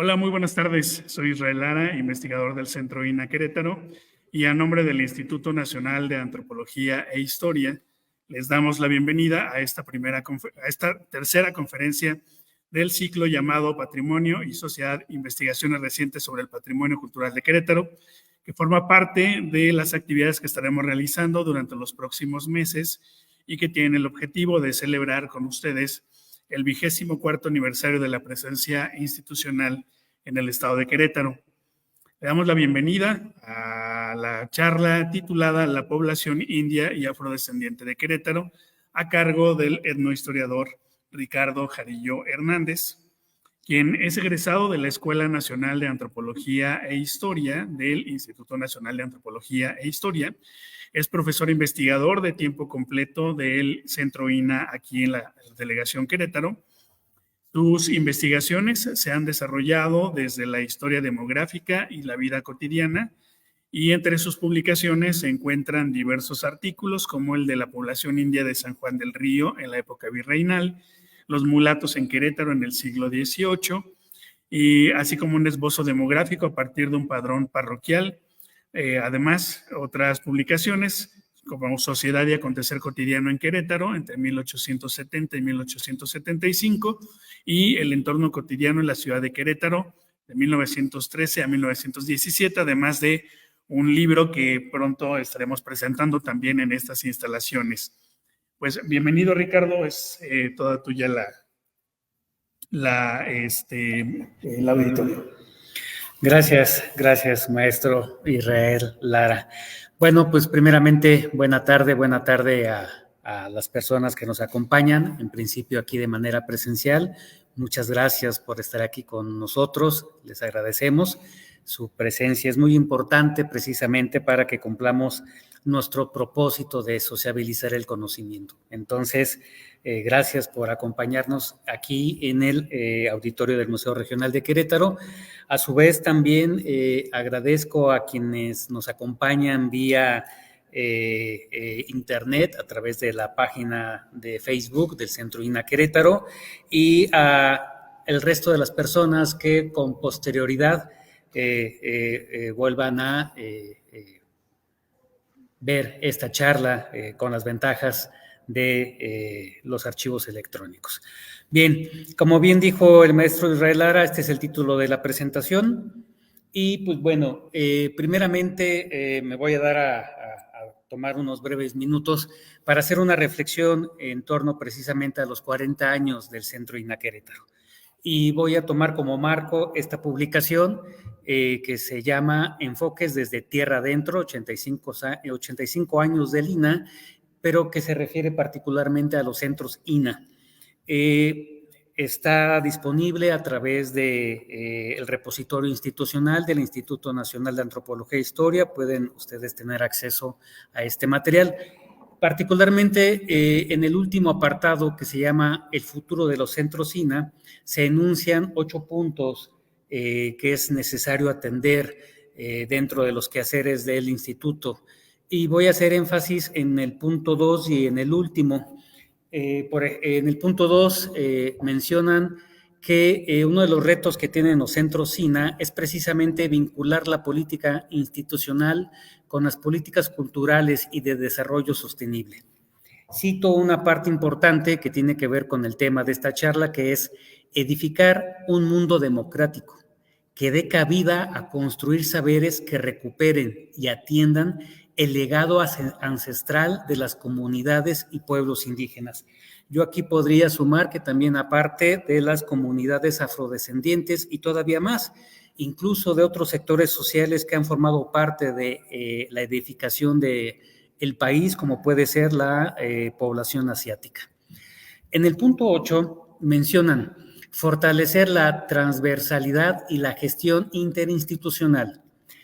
Hola, muy buenas tardes. Soy Israel Lara, investigador del Centro INA Querétaro, y a nombre del Instituto Nacional de Antropología e Historia, les damos la bienvenida a esta tercera conferencia del ciclo llamado Patrimonio y Sociedad, Investigaciones Recientes sobre el Patrimonio Cultural de Querétaro, que forma parte de las actividades que estaremos realizando durante los próximos meses y que tienen el objetivo de celebrar con ustedes el 24º aniversario de la presencia institucional en el estado de Querétaro. Le damos la bienvenida a la charla titulada La población india y afrodescendiente de Querétaro, a cargo del etnohistoriador Ricardo Jarillo Hernández, quien es egresado de la Escuela Nacional de Antropología e Historia del Instituto Nacional de Antropología e Historia. Es profesor investigador de tiempo completo del Centro INA aquí en la Delegación Querétaro. Sus investigaciones se han desarrollado desde la historia demográfica y la vida cotidiana, y entre sus publicaciones se encuentran diversos artículos como el de la población india de San Juan del Río en la época virreinal, los mulatos en Querétaro en el siglo XVIII, y así como un esbozo demográfico a partir de un padrón parroquial. Además, otras publicaciones como Sociedad y Acontecer Cotidiano en Querétaro entre 1870 y 1875 y El Entorno Cotidiano en la Ciudad de Querétaro de 1913 a 1917, además de un libro que pronto estaremos presentando también en estas instalaciones. Pues bienvenido, Ricardo, es toda tuya el auditorio. Gracias, maestro Israel Lara. Bueno, pues primeramente, buena tarde a las personas que nos acompañan, en principio aquí de manera presencial. Muchas gracias por estar aquí con nosotros, les agradecemos. Su presencia es muy importante precisamente para que cumplamos nuestro propósito de sociabilizar el conocimiento. Entonces, gracias por acompañarnos aquí en el auditorio del Museo Regional de Querétaro. A su vez, también agradezco a quienes nos acompañan vía internet a través de la página de Facebook del Centro INA Querétaro y a el resto de las personas que con posterioridad vuelvan a ver esta charla con las ventajas de los archivos electrónicos. Bien, como bien dijo el maestro Israel Lara, este es el título de la presentación y pues bueno, primeramente me voy a dar a tomar unos breves minutos para hacer una reflexión en torno precisamente a los 40 años del Centro INA Querétaro. Y voy a tomar como marco esta publicación que se llama Enfoques desde Tierra Adentro, 85 años del INA, pero que se refiere particularmente a los centros INA. Está disponible a través de el repositorio institucional del Instituto Nacional de Antropología e Historia. Pueden ustedes tener acceso a este material. Particularmente en el último apartado que se llama El futuro de los centros INA, se enuncian 8 puntos que es necesario atender dentro de los quehaceres del instituto. Y voy a hacer énfasis en el punto 2 y en el último. En el punto 2 mencionan que uno de los retos que tienen los centros INA es precisamente vincular la política institucional con las políticas culturales y de desarrollo sostenible. Cito una parte importante que tiene que ver con el tema de esta charla, que es edificar un mundo democrático que dé cabida a construir saberes que recuperen y atiendan el legado ancestral de las comunidades y pueblos indígenas. Yo aquí podría sumar que también aparte de las comunidades afrodescendientes y todavía más, incluso de otros sectores sociales que han formado parte de la edificación del país, como puede ser la población asiática. En el punto 8 mencionan fortalecer la transversalidad y la gestión interinstitucional.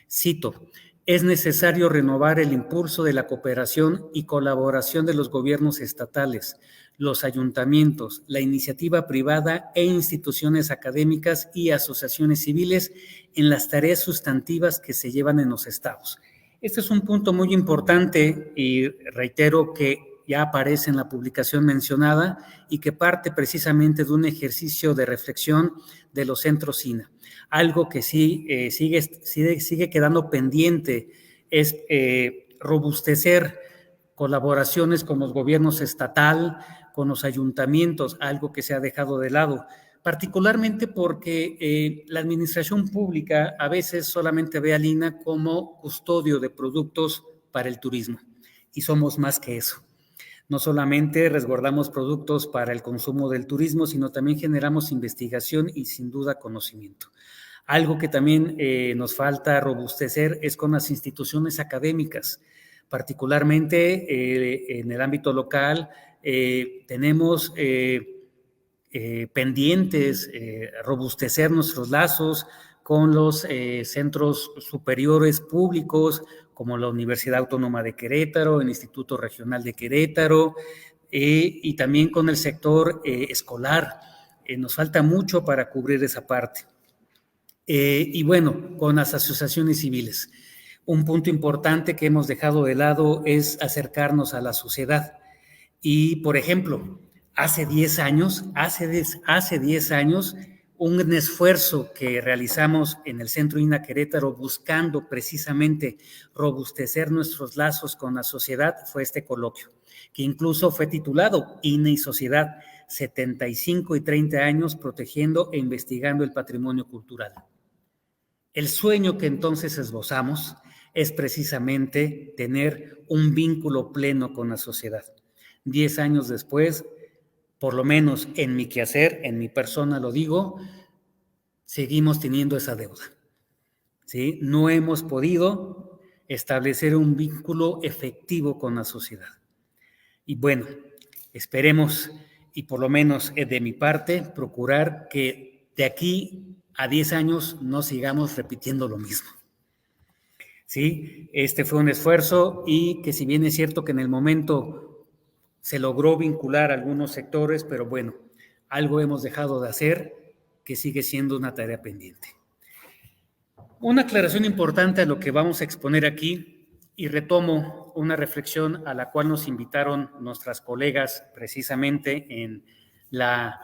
Cito, es necesario renovar el impulso de la cooperación y colaboración de los gobiernos estatales, los ayuntamientos, la iniciativa privada e instituciones académicas y asociaciones civiles en las tareas sustantivas que se llevan en los estados. Este es un punto muy importante y reitero que ya aparece en la publicación mencionada y que parte precisamente de un ejercicio de reflexión de los centros SINA. Algo que sí sigue quedando pendiente es robustecer colaboraciones con los gobiernos estatal, con los ayuntamientos, algo que se ha dejado de lado, particularmente porque la administración pública a veces solamente ve al INAH como custodio de productos para el turismo, y somos más que eso. No solamente resguardamos productos para el consumo del turismo, sino también generamos investigación y sin duda conocimiento. Algo que también nos falta robustecer es con las instituciones académicas, particularmente en el ámbito local. Tenemos pendientes robustecer nuestros lazos con los centros superiores públicos, como la Universidad Autónoma de Querétaro, el Instituto Regional de Querétaro, y también con el sector escolar. Nos falta mucho para cubrir esa parte. Y bueno, con las asociaciones civiles. Un punto importante que hemos dejado de lado es acercarnos a la sociedad. Y, por ejemplo, hace 10 años, un esfuerzo que realizamos en el Centro INAH Querétaro buscando precisamente robustecer nuestros lazos con la sociedad fue este coloquio, que incluso fue titulado INAH y Sociedad, 75 y 30 años protegiendo e investigando el patrimonio cultural. El sueño que entonces esbozamos es precisamente tener un vínculo pleno con la sociedad. 10 años después, por lo menos en mi quehacer, en mi persona lo digo, seguimos teniendo esa deuda, ¿sí? No hemos podido establecer un vínculo efectivo con la sociedad. Y bueno, esperemos, y por lo menos de mi parte, procurar que de aquí a 10 años no sigamos repitiendo lo mismo. ¿Sí? Este fue un esfuerzo y que si bien es cierto que en el momento se logró vincular algunos sectores, pero bueno, algo hemos dejado de hacer que sigue siendo una tarea pendiente. Una aclaración importante a lo que vamos a exponer aquí, y retomo una reflexión a la cual nos invitaron nuestras colegas precisamente en la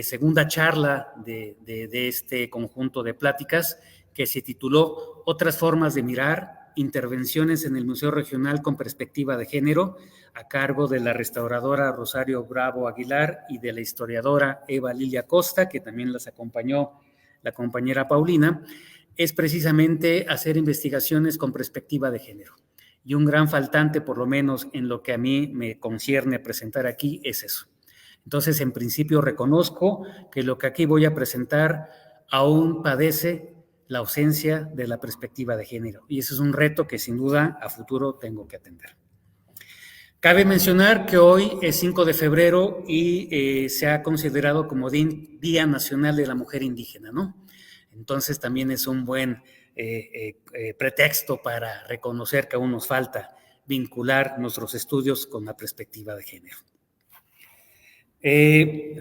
segunda charla de este conjunto de pláticas, que se tituló Otras formas de mirar, intervenciones en el Museo Regional con perspectiva de género, a cargo de la restauradora Rosario Bravo Aguilar y de la historiadora Eva Lilia Costa, que también las acompañó la compañera Paulina. Es precisamente hacer investigaciones con perspectiva de género. Y un gran faltante, por lo menos en lo que a mí me concierne presentar aquí, es eso. Entonces, en principio, reconozco que lo que aquí voy a presentar aún padece la ausencia de la perspectiva de género. Y ese es un reto que sin duda a futuro tengo que atender. Cabe mencionar que hoy es 5 de febrero y se ha considerado como Día Nacional de la Mujer Indígena, ¿no? Entonces también es un buen pretexto para reconocer que aún nos falta vincular nuestros estudios con la perspectiva de género.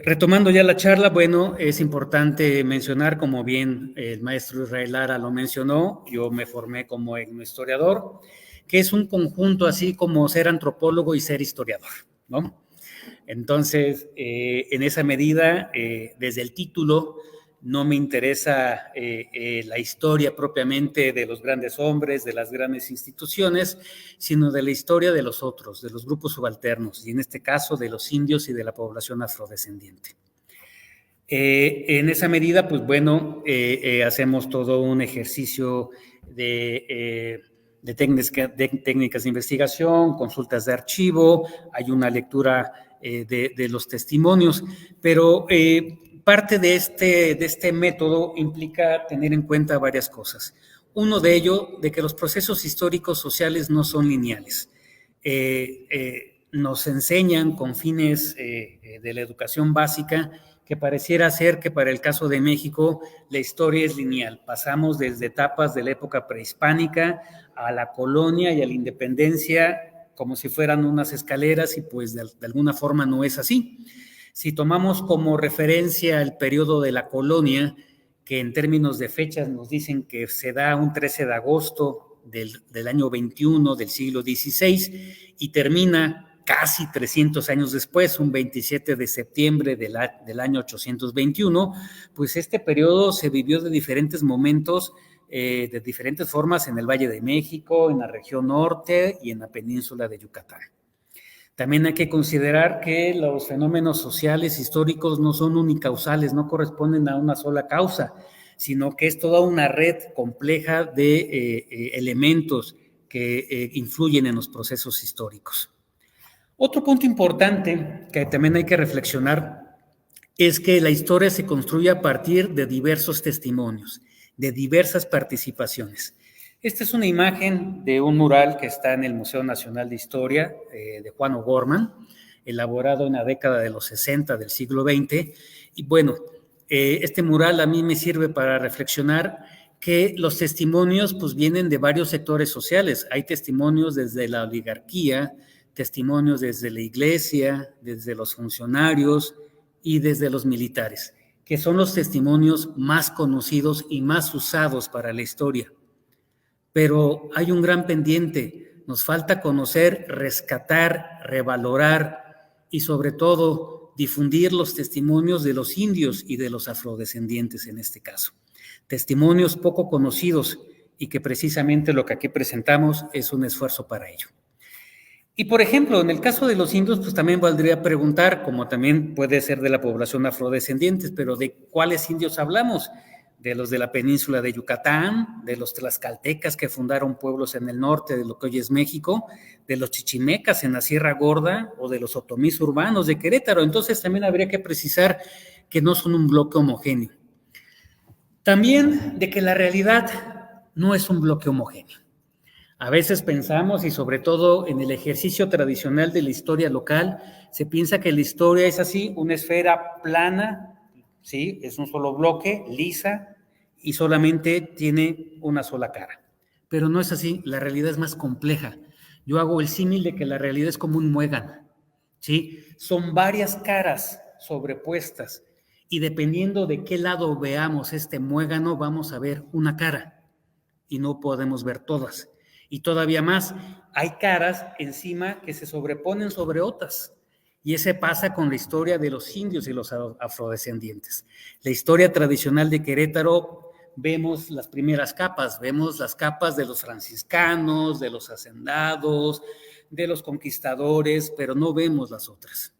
Retomando ya la charla, bueno, es importante mencionar, como bien el maestro Israel Lara lo mencionó, yo me formé como etnohistoriador, que es un conjunto así como ser antropólogo y ser historiador, ¿no? Entonces, en esa medida, desde el título, no me interesa la historia propiamente de los grandes hombres, de las grandes instituciones, sino de la historia de los otros, de los grupos subalternos, y en este caso de los indios y de la población afrodescendiente. En esa medida, pues bueno, hacemos todo un ejercicio de técnicas de investigación, consultas de archivo, hay una lectura de los testimonios, pero parte de este método implica tener en cuenta varias cosas. Uno de ello, de que los procesos históricos sociales no son lineales. Nos enseñan con fines de la educación básica que pareciera ser que para el caso de México la historia es lineal. Pasamos desde etapas de la época prehispánica a la colonia y a la independencia como si fueran unas escaleras y pues de alguna forma no es así. Si tomamos como referencia el periodo de la colonia, que en términos de fechas nos dicen que se da un 13 de agosto del año 21 del siglo XVI y termina casi 300 años después, un 27 de septiembre del año 821, pues este periodo se vivió de diferentes momentos, de diferentes formas en el Valle de México, en la región norte y en la península de Yucatán. También hay que considerar que los fenómenos sociales históricos no son unicausales, no corresponden a una sola causa, sino que es toda una red compleja de elementos que influyen en los procesos históricos. Otro punto importante que también hay que reflexionar es que la historia se construye a partir de diversos testimonios, de diversas participaciones. Esta es una imagen de un mural que está en el Museo Nacional de Historia de Juan O'Gorman, elaborado en la década de los 60 del siglo XX. Y bueno, este mural a mí me sirve para reflexionar que los testimonios pues vienen de varios sectores sociales. Hay testimonios desde la oligarquía, testimonios desde la iglesia, desde los funcionarios y desde los militares, que son los testimonios más conocidos y más usados para la historia. Pero hay un gran pendiente, nos falta conocer, rescatar, revalorar y sobre todo difundir los testimonios de los indios y de los afrodescendientes en este caso. Testimonios poco conocidos y que precisamente lo que aquí presentamos es un esfuerzo para ello. Y por ejemplo, en el caso de los indios, pues también valdría preguntar, como también puede ser de la población afrodescendientes, pero ¿de cuáles indios hablamos? De los de la península de Yucatán, de los tlaxcaltecas que fundaron pueblos en el norte de lo que hoy es México, de los chichimecas en la Sierra Gorda o de los otomís urbanos de Querétaro. Entonces también habría que precisar que no son un bloque homogéneo. También de que la realidad no es un bloque homogéneo. A veces pensamos, y sobre todo en el ejercicio tradicional de la historia local, se piensa que la historia es así, una esfera plana, ¿sí? Es un solo bloque, lisa, y solamente tiene una sola cara. Pero no es así, la realidad es más compleja. Yo hago el símil de que la realidad es como un muégano, ¿sí? Son varias caras sobrepuestas, y dependiendo de qué lado veamos este muégano, vamos a ver una cara, y no podemos ver todas. Y todavía más, hay caras encima que se sobreponen sobre otras. Y ese pasa con la historia de los indios y los afrodescendientes. La historia tradicional de Querétaro, vemos las primeras capas, vemos las capas de los franciscanos, de los hacendados, de los conquistadores, pero no vemos las otras.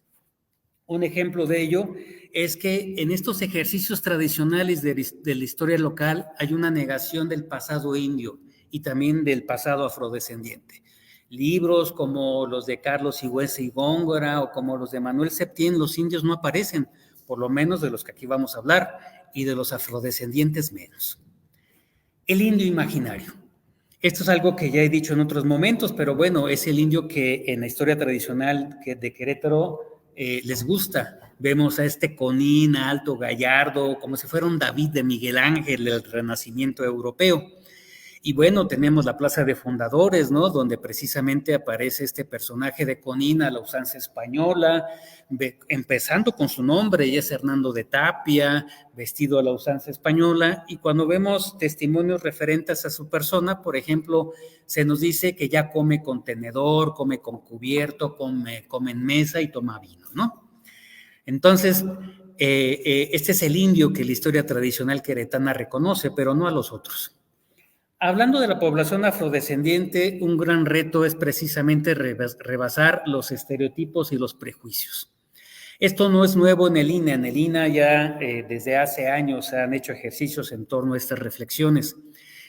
Un ejemplo de ello es que en estos ejercicios tradicionales de la historia local hay una negación del pasado indio y también del pasado afrodescendiente. Libros como los de Carlos Sigüenza y Góngora o como los de Manuel Septién, los indios no aparecen, por lo menos de los que aquí vamos a hablar, y de los afrodescendientes menos. El indio imaginario. Esto es algo que ya he dicho en otros momentos, pero bueno, es el indio que en la historia tradicional de Querétaro les gusta. Vemos a este Conín alto, gallardo, como si fuera un David de Miguel Ángel del Renacimiento europeo. Y bueno, tenemos la Plaza de Fundadores, ¿no? Donde precisamente aparece este personaje de Conín a la usanza española, empezando con su nombre, y es Hernando de Tapia, vestido a la usanza española, y cuando vemos testimonios referentes a su persona, por ejemplo, se nos dice que ya come con tenedor, come con cubierto, come en mesa y toma vino, ¿no? Entonces, este es el indio que la historia tradicional queretana reconoce, pero no a los otros. Hablando de la población afrodescendiente, un gran reto es precisamente rebasar los estereotipos y los prejuicios. Esto no es nuevo en el INA. En el INA ya desde hace años se han hecho ejercicios en torno a estas reflexiones.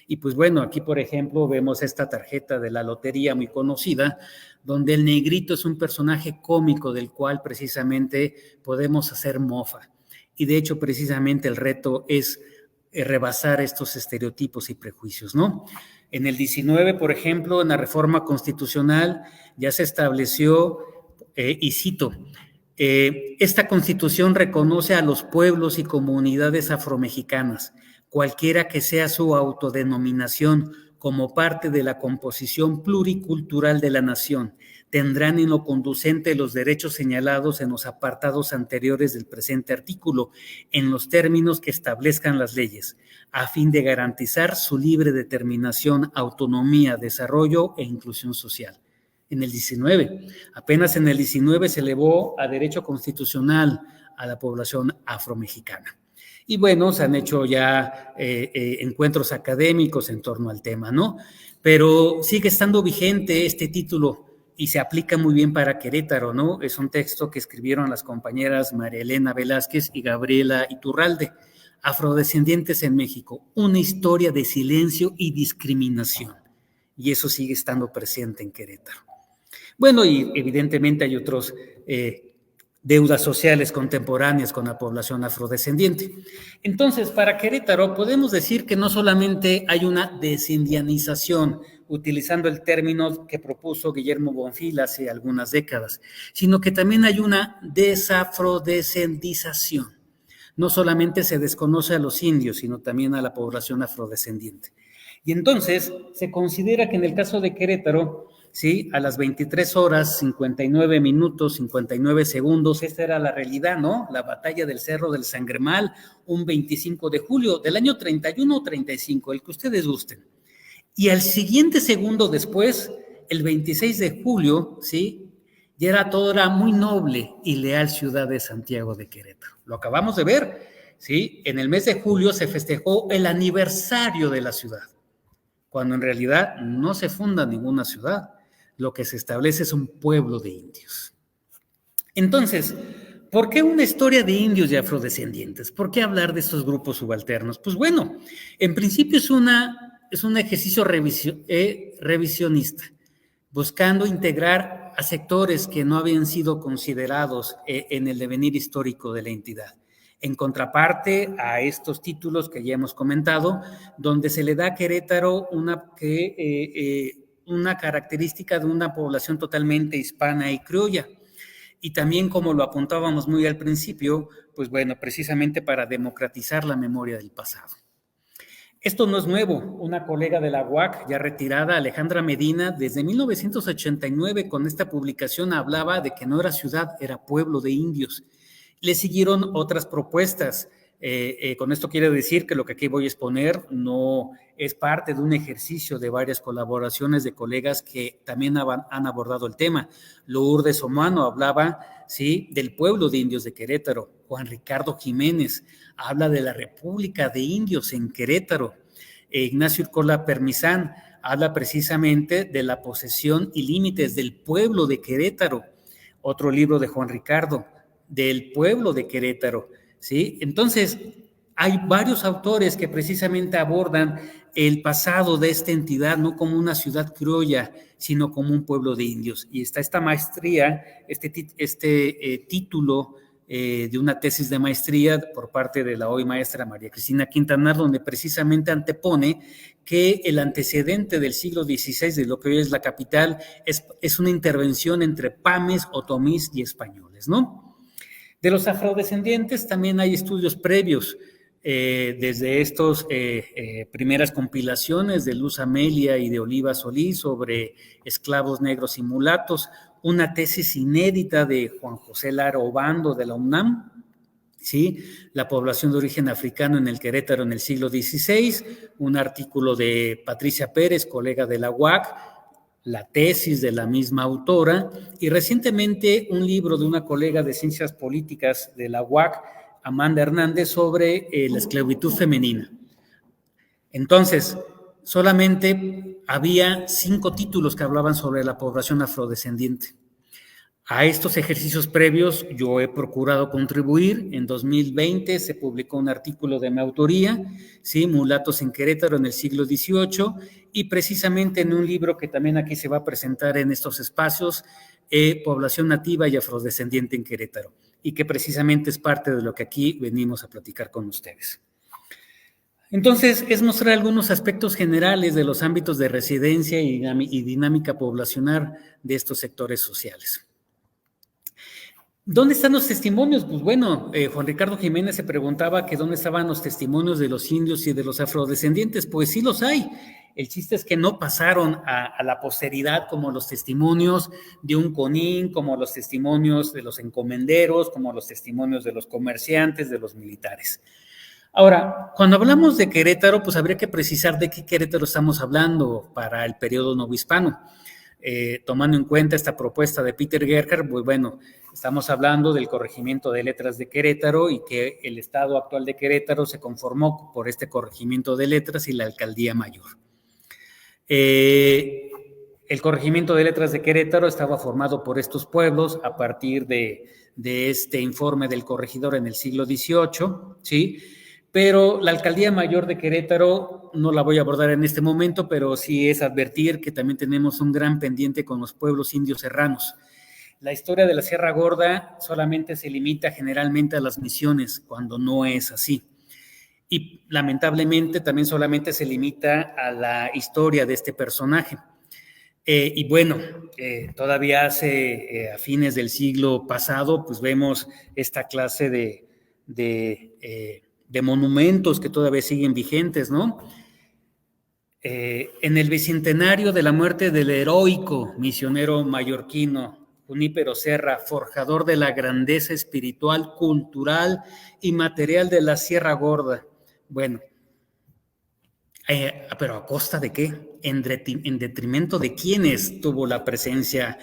Y pues bueno, aquí por ejemplo vemos esta tarjeta de la lotería muy conocida, donde el negrito es un personaje cómico del cual precisamente podemos hacer mofa. Y de hecho precisamente el reto es rebasar estos estereotipos y prejuicios, ¿no? En el 19, por ejemplo, en la reforma constitucional ya se estableció, y cito, esta constitución reconoce a los pueblos y comunidades afromexicanas, cualquiera que sea su autodenominación, como parte de la composición pluricultural de la nación, tendrán en lo conducente los derechos señalados en los apartados anteriores del presente artículo, en los términos que establezcan las leyes, a fin de garantizar su libre determinación, autonomía, desarrollo e inclusión social. en el 19. Apenas en el 19 se elevó a derecho constitucional a la población afromexicana. Y bueno, se han hecho ya encuentros académicos en torno al tema, ¿no? Pero sigue estando vigente este título y se aplica muy bien para Querétaro, ¿no? Es un texto que escribieron las compañeras María Elena Velázquez y Gabriela Iturralde, Afrodescendientes en México, una historia de silencio y discriminación. Y eso sigue estando presente en Querétaro. Bueno, y evidentemente hay otros deudas sociales contemporáneas con la población afrodescendiente. Entonces, para Querétaro podemos decir que no solamente hay una desindianización, utilizando el término que propuso Guillermo Bonfil hace algunas décadas, sino que también hay una desafrodescendización. No solamente se desconoce a los indios, sino también a la población afrodescendiente. Y entonces se considera que en el caso de Querétaro, ¿sí?, a las 23 horas, 59 minutos, 59 segundos, esta era la realidad, ¿no? La batalla del Cerro del Sangremal, un 25 de julio del año 31 o 35, el que ustedes gusten. Y al siguiente segundo después, el 26 de julio, ¿sí?, ya era toda la muy noble y leal ciudad de Santiago de Querétaro. Lo acabamos de ver, ¿sí? En el mes de julio se festejó el aniversario de la ciudad, cuando en realidad no se funda ninguna ciudad. Lo que se establece es un pueblo de indios. Entonces, ¿por qué una historia de indios y afrodescendientes? ¿Por qué hablar de estos grupos subalternos? Pues bueno, en principio es un ejercicio revisionista, buscando integrar a sectores que no habían sido considerados en el devenir histórico de la entidad. En contraparte a estos títulos que ya hemos comentado, donde se le da a Querétaro una característica de una población totalmente hispana y criolla. Y también, como lo apuntábamos muy al principio, pues bueno, precisamente para democratizar la memoria del pasado. Esto no es nuevo. Una colega de la UAC, ya retirada, Alejandra Medina, desde 1989 con esta publicación hablaba de que no era ciudad, era pueblo de indios. Le siguieron otras propuestas. Con esto quiero decir que lo que aquí voy a exponer no es parte de un ejercicio de varias colaboraciones de colegas que también han abordado el tema. Lourdes Omano hablaba, ¿sí?, del pueblo de indios de Querétaro. Juan Ricardo Jiménez habla de la República de Indios en Querétaro. Ignacio Urcola Permisán habla precisamente de la posesión y límites del pueblo de Querétaro. Otro libro de Juan Ricardo, del pueblo de Querétaro, ¿sí? Entonces, hay varios autores que precisamente abordan el pasado de esta entidad, no como una ciudad criolla, sino como un pueblo de indios. Y está esta maestría, este título de una tesis de maestría por parte de la hoy maestra María Cristina Quintanar, donde precisamente antepone que el antecedente del siglo XVI de lo que hoy es la capital es una intervención entre pames, otomís y españoles, ¿no? De los afrodescendientes también hay estudios previos, desde estas primeras compilaciones de Luz Amelia y de Oliva Solís sobre esclavos negros y mulatos, una tesis inédita de Juan José Lara Obando de la UNAM, ¿sí?, la población de origen africano en el Querétaro en el siglo XVI, un artículo de Patricia Pérez, colega de la UAC, la tesis de la misma autora, y recientemente un libro de una colega de Ciencias Políticas de la UAC, Amanda Hernández, sobre la esclavitud femenina. Entonces, solamente había 5 títulos que hablaban sobre la población afrodescendiente. A estos ejercicios previos yo he procurado contribuir. En 2020 se publicó un artículo de mi autoría, ¿sí?, Mulatos en Querétaro en el siglo XVIII, y precisamente en un libro que también aquí se va a presentar en estos espacios, Población Nativa y Afrodescendiente en Querétaro, y que precisamente es parte de lo que aquí venimos a platicar con ustedes. Entonces, es mostrar algunos aspectos generales de los ámbitos de residencia y dinámica poblacional de estos sectores sociales. ¿Dónde están los testimonios? Pues bueno, Juan Ricardo Jiménez se preguntaba que dónde estaban los testimonios de los indios y de los afrodescendientes. Pues sí los hay. El chiste es que no pasaron a la posteridad como los testimonios de un conín, como los testimonios de los encomenderos, como los testimonios de los comerciantes, de los militares. Ahora, cuando hablamos de Querétaro, pues habría que precisar de qué Querétaro estamos hablando para el periodo novohispano. tomando en cuenta esta propuesta de Peter Gerhard, pues bueno, estamos hablando del Corregimiento de Letras de Querétaro y que el estado actual de Querétaro se conformó por este Corregimiento de Letras y la Alcaldía Mayor. El Corregimiento de Letras de Querétaro estaba formado por estos pueblos a partir de este informe del corregidor en el siglo XVIII, ¿sí? Pero la Alcaldía Mayor de Querétaro no la voy a abordar en este momento, pero sí es advertir que también tenemos un gran pendiente con los pueblos indios serranos. La historia de la Sierra Gorda solamente se limita generalmente a las misiones, cuando no es así. Y lamentablemente también solamente se limita a la historia de este personaje. Y bueno, todavía a fines del siglo pasado, pues vemos esta clase de monumentos que todavía siguen vigentes, ¿no? En el bicentenario de la muerte del heroico misionero mallorquino Junípero Serra, forjador de la grandeza espiritual, cultural y material de la Sierra Gorda. Bueno, pero ¿a costa de qué? En detrimento de quiénes tuvo la presencia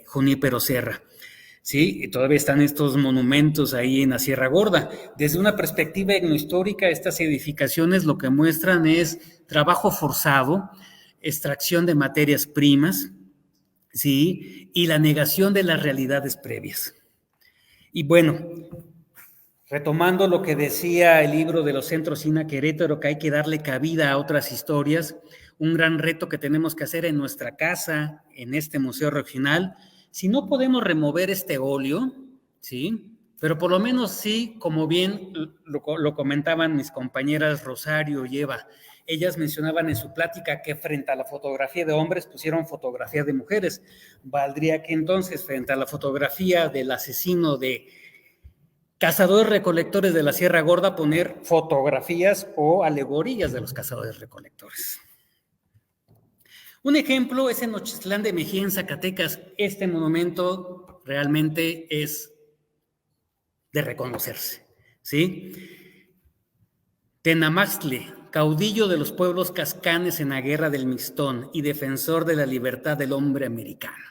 Junípero Serra. Sí, y todavía están estos monumentos ahí en la Sierra Gorda. Desde una perspectiva etnohistórica, estas edificaciones lo que muestran es trabajo forzado, extracción de materias primas, ¿sí? Y la negación de las realidades previas. Y bueno, retomando lo que decía el libro de los Centros INA Querétaro, que hay que darle cabida a otras historias, un gran reto que tenemos que hacer en nuestra casa, en este museo regional. Si no podemos remover este óleo, ¿sí? Pero por lo menos sí, como bien lo comentaban mis compañeras Rosario y Eva, ellas mencionaban en su plática que frente a la fotografía de hombres pusieron fotografía de mujeres. Valdría que entonces frente a la fotografía del asesino de cazadores recolectores de la Sierra Gorda poner fotografías o alegorías de los cazadores recolectores. Un ejemplo es en Nochistlán de Mejía, en Zacatecas. Este monumento realmente es de reconocerse, ¿sí? Tenamaxtle, caudillo de los pueblos cascanes en la Guerra del Mixtón y defensor de la libertad del hombre americano.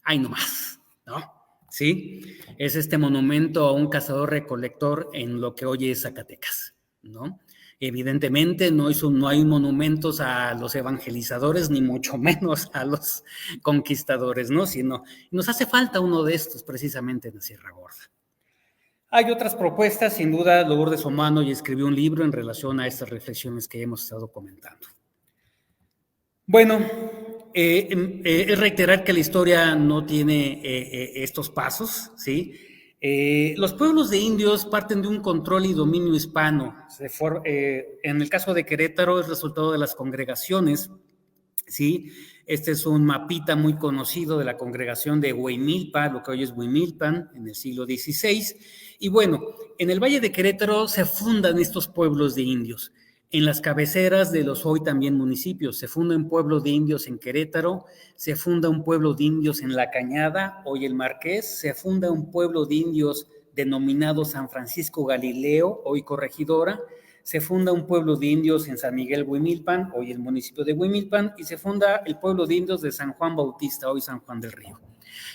¡Ay, no más! ¿No? ¿Sí? Es este monumento a un cazador recolector en lo que hoy es Zacatecas, ¿no? Evidentemente no hay monumentos a los evangelizadores, ni mucho menos a los conquistadores, ¿no? Sino nos hace falta uno de estos precisamente en la Sierra Gorda. Hay otras propuestas, sin duda, Lourdes Omano ya escribió un libro en relación a estas reflexiones que hemos estado comentando. Bueno, es reiterar que la historia no tiene estos pasos, ¿sí? Los pueblos de indios parten de un control y dominio hispano. En el caso de Querétaro es resultado de las congregaciones, ¿sí? Este es un mapita muy conocido de la congregación de Huimilpa, lo que hoy es Huimilpan, en el siglo XVI. Y bueno, en el Valle de Querétaro se fundan estos pueblos de indios. En las cabeceras de los hoy también municipios, se funda un pueblo de indios en Querétaro, se funda un pueblo de indios en La Cañada, hoy el Marqués, se funda un pueblo de indios denominado San Francisco Galileo, hoy Corregidora, se funda un pueblo de indios en San Miguel Huimilpan, hoy el municipio de Huimilpan, y se funda el pueblo de indios de San Juan Bautista, hoy San Juan del Río.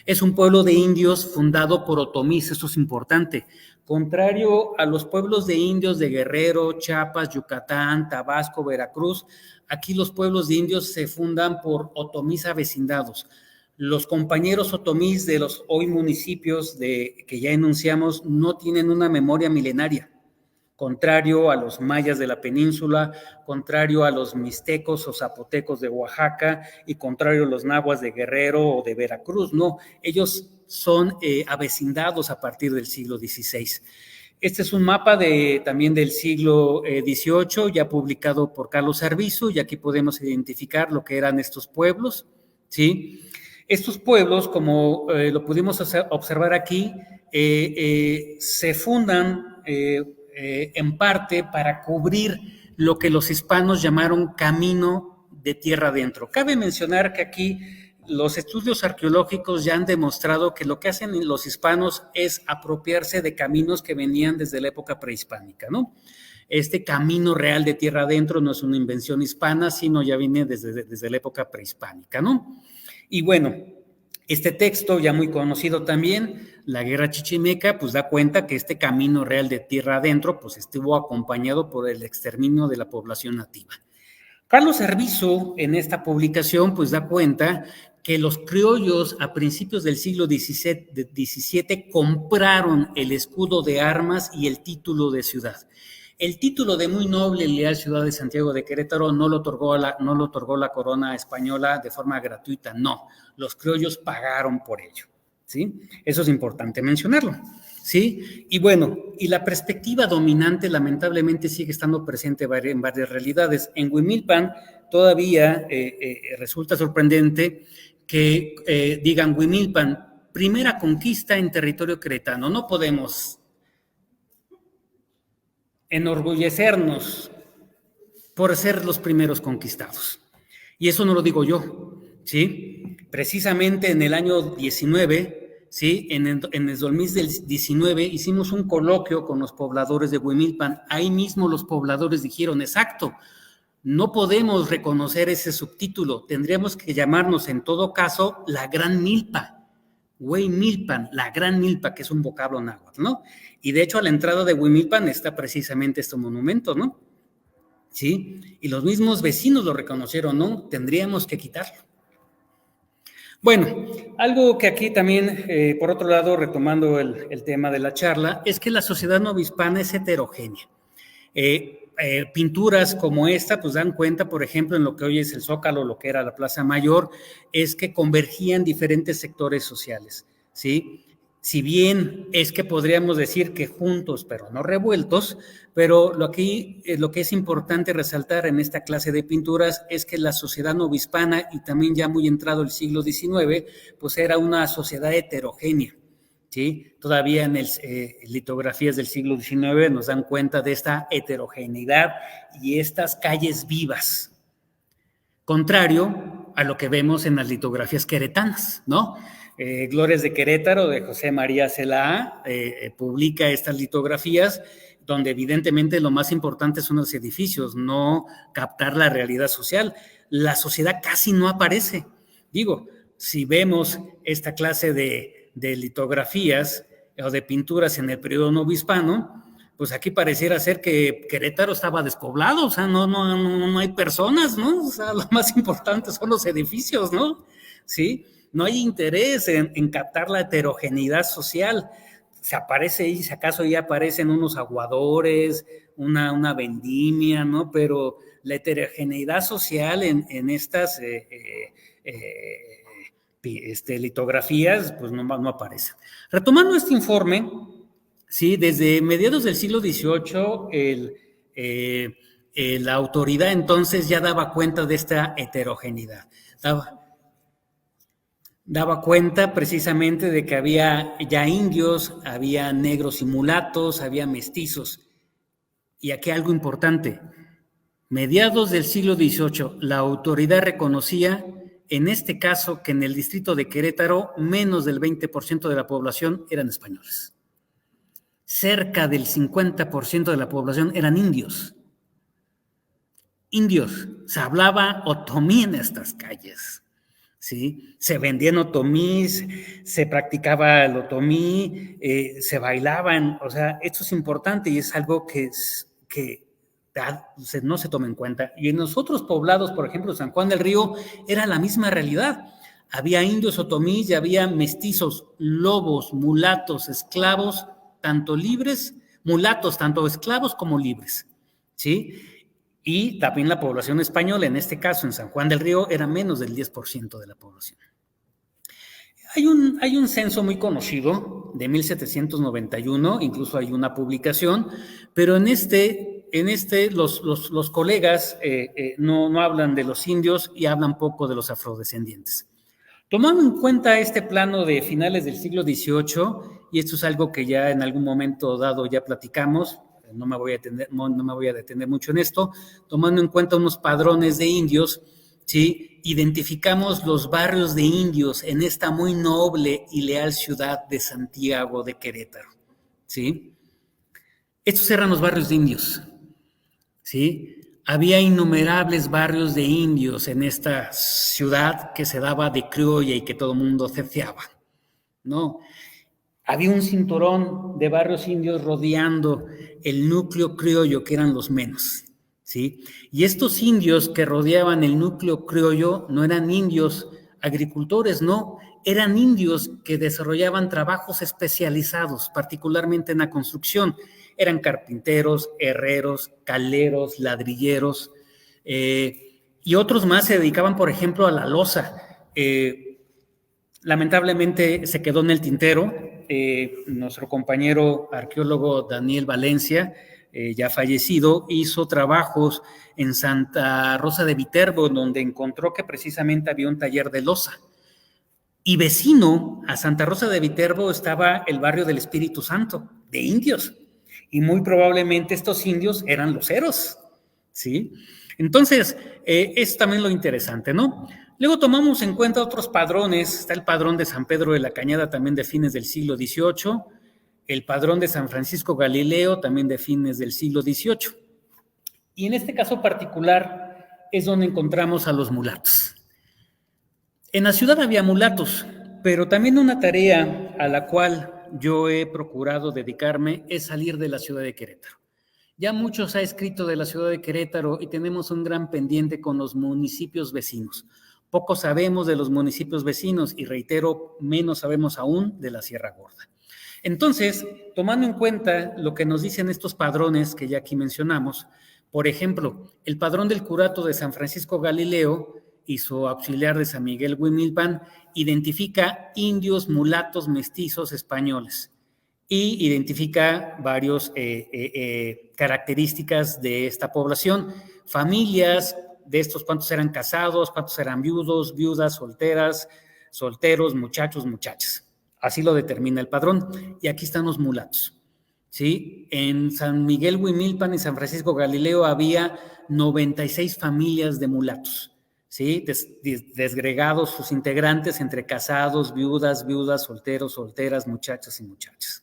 Es un pueblo de indios fundado por otomís, esto es importante. Contrario a los pueblos de indios de Guerrero, Chiapas, Yucatán, Tabasco, Veracruz, aquí los pueblos de indios se fundan por otomís avecindados. Los compañeros otomís de los hoy municipios que ya enunciamos no tienen una memoria milenaria. Contrario a los mayas de la península, contrario a los mixtecos o zapotecos de Oaxaca y contrario a los nahuas de Guerrero o de Veracruz, no, ellos son avecindados a partir del siglo XVI. Este es un mapa también del siglo XVIII, ya publicado por Carlos Arbizu, y aquí podemos identificar lo que eran estos pueblos, ¿sí? Estos pueblos, como lo pudimos observar aquí, se fundan en parte para cubrir lo que los hispanos llamaron camino de tierra adentro. Cabe mencionar que aquí los estudios arqueológicos ya han demostrado que lo que hacen los hispanos es apropiarse de caminos que venían desde la época prehispánica, ¿no? Este camino real de tierra adentro no es una invención hispana, sino ya viene desde la época prehispánica, ¿no? Y bueno, este texto ya muy conocido también, la Guerra Chichimeca, pues da cuenta que este camino real de tierra adentro, pues estuvo acompañado por el exterminio de la población nativa. Carlos Arvizu, en esta publicación, pues da cuenta que los criollos a principios del siglo XVII compraron el escudo de armas y el título de ciudad. El título de muy noble y leal ciudad de Santiago de Querétaro no lo otorgó la corona española de forma gratuita, no. Los criollos pagaron por ello, ¿sí? Eso es importante mencionarlo, ¿sí? Y bueno, y la perspectiva dominante lamentablemente sigue estando presente en varias realidades. En Huimilpan todavía resulta sorprendente que digan Huimilpan, primera conquista en territorio queretano. No podemos enorgullecernos por ser los primeros conquistados. Y eso no lo digo yo, ¿sí? Precisamente en el año 19, ¿sí? En el 2019 hicimos un coloquio con los pobladores de Huimilpan. Ahí mismo los pobladores dijeron, exacto, no podemos reconocer ese subtítulo, tendríamos que llamarnos en todo caso la Gran Milpa. Huimilpan, la Gran Milpa, que es un vocablo náhuatl, ¿no? Y de hecho a la entrada de Huimilpan está precisamente este monumento, ¿no? ¿Sí? Y los mismos vecinos lo reconocieron, ¿no? Tendríamos que quitarlo. Bueno, algo que aquí también, por otro lado, retomando el tema de la charla, es que la sociedad novohispana es heterogénea. Pinturas como esta, pues dan cuenta, por ejemplo, en lo que hoy es el Zócalo, lo que era la Plaza Mayor, es que convergían diferentes sectores sociales, ¿sí? Si bien es que podríamos decir que juntos, pero no revueltos, pero lo que es importante resaltar en esta clase de pinturas es que la sociedad novohispana, y también ya muy entrado el siglo XIX, pues era una sociedad heterogénea, ¿sí? Todavía en litografías del siglo XIX nos dan cuenta de esta heterogeneidad y estas calles vivas, contrario a lo que vemos en las litografías queretanas, ¿no? Glorias de Querétaro, de José María Celaa, publica estas litografías donde evidentemente lo más importante son los edificios, no captar la realidad social. La sociedad casi no aparece. Digo, si vemos esta clase de litografías o de pinturas en el periodo novohispano, pues aquí pareciera ser que Querétaro estaba despoblado, o sea, no hay personas, ¿no? O sea, lo más importante son los edificios, ¿no? ¿Sí? No hay interés en captar la heterogeneidad social. Se aparece ahí, si acaso ya aparecen unos aguadores, una vendimia, ¿no? Pero la heterogeneidad social en estas litografías, pues no aparece. Retomando este informe, sí, desde mediados del siglo XVIII, la autoridad entonces ya daba cuenta de esta heterogeneidad. Daba cuenta precisamente de que había ya indios, había negros y mulatos, había mestizos. Y aquí algo importante, mediados del siglo XVIII, la autoridad reconocía, en este caso, que en el distrito de Querétaro, menos del 20% de la población eran españoles. Cerca del 50% de la población eran indios. Indios, se hablaba otomí en estas calles. ¿Sí? Se vendían otomís, se practicaba el otomí, se bailaban, o sea, esto es importante y es algo que no se toma en cuenta. Y en los otros poblados, por ejemplo, San Juan del Río, era la misma realidad. Había indios otomís y había mestizos, lobos, mulatos, esclavos, tanto libres, mulatos, tanto esclavos como libres, ¿sí? Y también la población española, en este caso en San Juan del Río, era menos del 10% de la población. Hay un censo muy conocido de 1791, incluso hay una publicación, pero en este los colegas no hablan de los indios y hablan poco de los afrodescendientes. Tomando en cuenta este plano de finales del siglo XVIII, y esto es algo que ya en algún momento dado ya platicamos, no me voy a detener mucho en esto, tomando en cuenta unos padrones de indios, ¿sí? Identificamos los barrios de indios en esta muy noble y leal ciudad de Santiago de Querétaro, ¿sí? Estos eran los barrios de indios, ¿sí? había innumerables barrios de indios en esta ciudad que se daba de criolla y que todo el mundo ceceaba, ¿no? Había un cinturón de barrios indios rodeando el núcleo criollo, que eran los menos, ¿sí? Y estos indios que rodeaban el núcleo criollo no eran indios agricultores, no, eran indios que desarrollaban trabajos especializados, particularmente en la construcción. Eran carpinteros, herreros, caleros, ladrilleros, y otros más se dedicaban, por ejemplo, a la loza. Lamentablemente se quedó en el tintero. Nuestro compañero arqueólogo Daniel Valencia, ya fallecido, hizo trabajos en Santa Rosa de Viterbo, donde encontró que precisamente había un taller de loza. Y vecino a Santa Rosa de Viterbo estaba el barrio del Espíritu Santo, de indios. Y muy probablemente estos indios eran loceros, ¿sí? Entonces, es también lo interesante, ¿no? Luego tomamos en cuenta otros padrones. Está el padrón de San Pedro de la Cañada, también de fines del siglo XVIII, el padrón de San Francisco Galileo, también de fines del siglo XVIII. Y en este caso particular es donde encontramos a los mulatos. En la ciudad había mulatos, pero también una tarea a la cual yo he procurado dedicarme es salir de la ciudad de Querétaro. Ya mucho se ha escrito de la ciudad de Querétaro y tenemos un gran pendiente con los municipios vecinos. Poco sabemos de los municipios vecinos y, reitero, menos sabemos aún de la Sierra Gorda. Entonces, tomando en cuenta lo que nos dicen estos padrones que ya aquí mencionamos, por ejemplo, el padrón del curato de San Francisco Galileo y su auxiliar de San Miguel Huimilpan identifica indios, mulatos, mestizos, españoles y identifica varias características de esta población, familias de estos, cuántos eran casados, cuántos eran viudos, viudas, solteras, solteros, muchachos, muchachas. Así lo determina el padrón. Y aquí están los mulatos, ¿sí? En San Miguel Huimilpan y San Francisco Galileo había 96 familias de mulatos, ¿sí? Desgregados sus integrantes entre casados, viudas, solteros, solteras, muchachas y muchachas.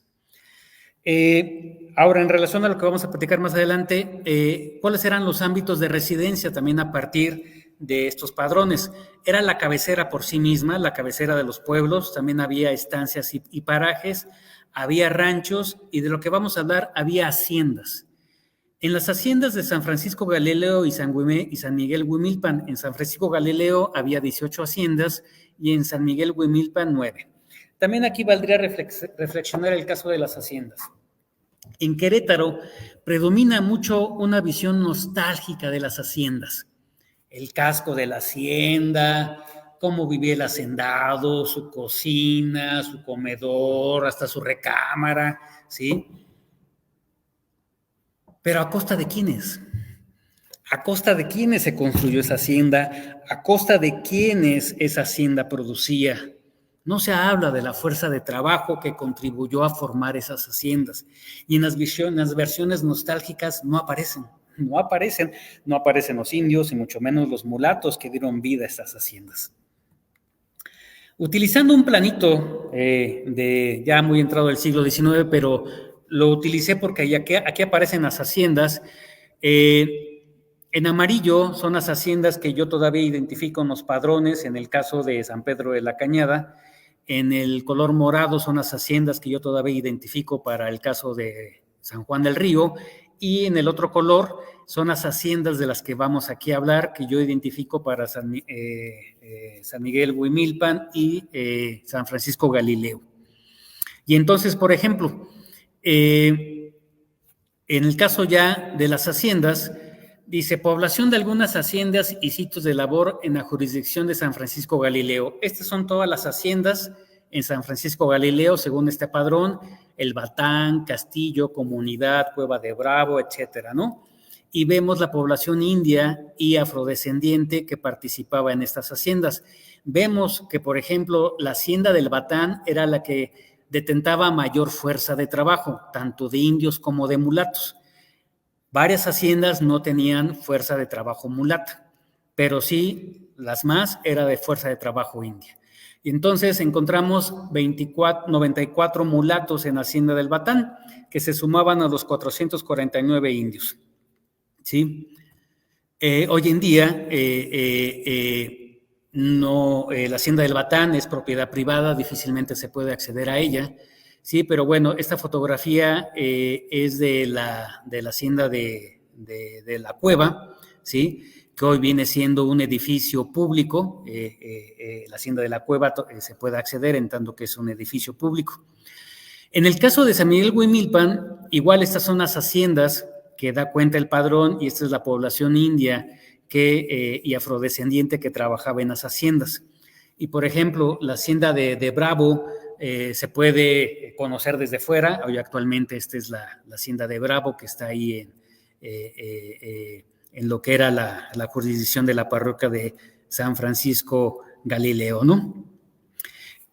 Ahora, en relación a lo que vamos a platicar más adelante, ¿cuáles eran los ámbitos de residencia también a partir de estos padrones? Era la cabecera por sí misma, la cabecera de los pueblos, también había estancias y parajes, había ranchos y de lo que vamos a hablar, había haciendas. En las haciendas de San Francisco Galileo y San Miguel Huimilpan, en San Francisco Galileo había 18 haciendas y en San Miguel Huimilpan 9. También aquí valdría reflexionar el caso de las haciendas. En Querétaro predomina mucho una visión nostálgica de las haciendas. El casco de la hacienda, cómo vivía el hacendado, su cocina, su comedor, hasta su recámara, ¿sí? Pero ¿a costa de quiénes? ¿A costa de quiénes se construyó esa hacienda? ¿A costa de quiénes esa hacienda producía? No se habla de la fuerza de trabajo que contribuyó a formar esas haciendas. Y en las versiones nostálgicas no aparecen los indios y mucho menos los mulatos que dieron vida a estas haciendas. Utilizando un planito de ya muy entrado del siglo XIX, pero lo utilicé porque aquí aparecen las haciendas. En amarillo son las haciendas que yo todavía identifico en los padrones, en el caso de San Pedro de la Cañada. En el color morado son las haciendas que yo todavía identifico para el caso de San Juan del Río, y en el otro color son las haciendas de las que vamos aquí a hablar, que yo identifico para San Miguel Huimilpan y San Francisco Galileo. Y entonces, por ejemplo, en el caso ya de las haciendas, dice, población de algunas haciendas y sitios de labor en la jurisdicción de San Francisco Galileo. Estas son todas las haciendas en San Francisco Galileo, según este padrón, El Batán, Castillo, Comunidad, Cueva de Bravo, etcétera, ¿no? Y vemos la población india y afrodescendiente que participaba en estas haciendas. Vemos que, por ejemplo, la hacienda del Batán era la que detentaba mayor fuerza de trabajo, tanto de indios como de mulatos. Varias haciendas no tenían fuerza de trabajo mulata, pero sí las más era de fuerza de trabajo india. Y entonces encontramos 94 mulatos en la hacienda del Batán, que se sumaban a los 449 indios, ¿sí? Hoy en día, no, la hacienda del Batán es propiedad privada, difícilmente se puede acceder a ella, sí, pero bueno, esta fotografía es de la hacienda de la Cueva, sí, que hoy viene siendo un edificio público. La hacienda de la Cueva se puede acceder en tanto que es un edificio público. En el caso de San Miguel Huimilpan, igual estas son las haciendas que da cuenta el padrón, y esta es la población india y afrodescendiente que trabajaba en las haciendas. Y por ejemplo, la hacienda de Bravo se puede conocer desde fuera. Hoy actualmente esta es la hacienda de Bravo, que está ahí en lo que era la jurisdicción de la parroquia de San Francisco Galileo, ¿no?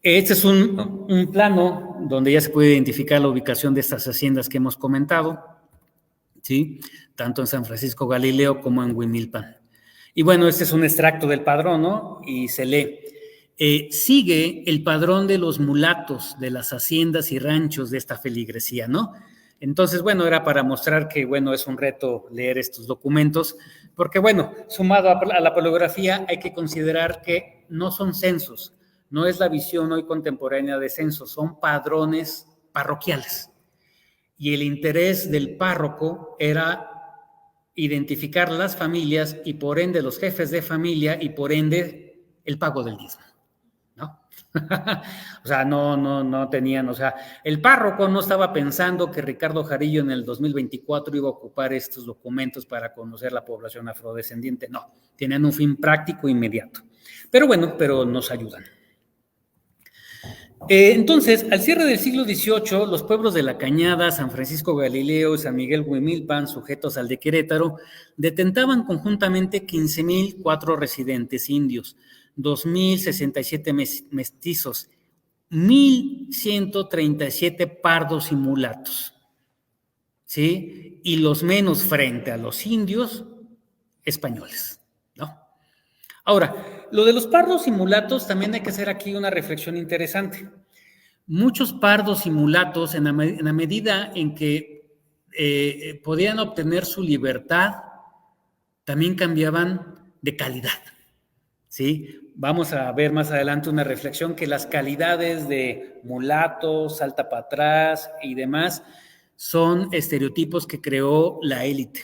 Este es un plano donde ya se puede identificar la ubicación de estas haciendas que hemos comentado, ¿sí? Tanto en San Francisco Galileo como en Huimilpan. Y bueno, este es un extracto del padrón, ¿no? Y se lee. Sigue el padrón de los mulatos de las haciendas y ranchos de esta feligresía, ¿no? Entonces, bueno, era para mostrar que, bueno, es un reto leer estos documentos, porque, bueno, sumado a la paleografía, hay que considerar que no son censos, no es la visión hoy contemporánea de censos, son padrones parroquiales. Y el interés del párroco era identificar las familias y por ende los jefes de familia y por ende el pago del diezmo, ¿no? O sea, no tenían, o sea, el párroco no estaba pensando que Ricardo Jarillo en el 2024 iba a ocupar estos documentos para conocer la población afrodescendiente, no, tenían un fin práctico inmediato. Pero bueno, pero nos ayudan. Entonces, al cierre del siglo XVIII, los pueblos de La Cañada, San Francisco Galileo y San Miguel Huimilpan, sujetos al de Querétaro, detentaban conjuntamente 15,004 residentes indios, 2,067 mestizos, 1,137 pardos y mulatos, ¿sí? Y los menos frente a los indios españoles, ¿no? Ahora, lo de los pardos y mulatos, también hay que hacer aquí una reflexión interesante. Muchos pardos y mulatos, en la medida en que podían obtener su libertad, también cambiaban de calidad, ¿sí? Vamos a ver más adelante una reflexión que las calidades de mulato, salta para atrás y demás son estereotipos que creó la élite.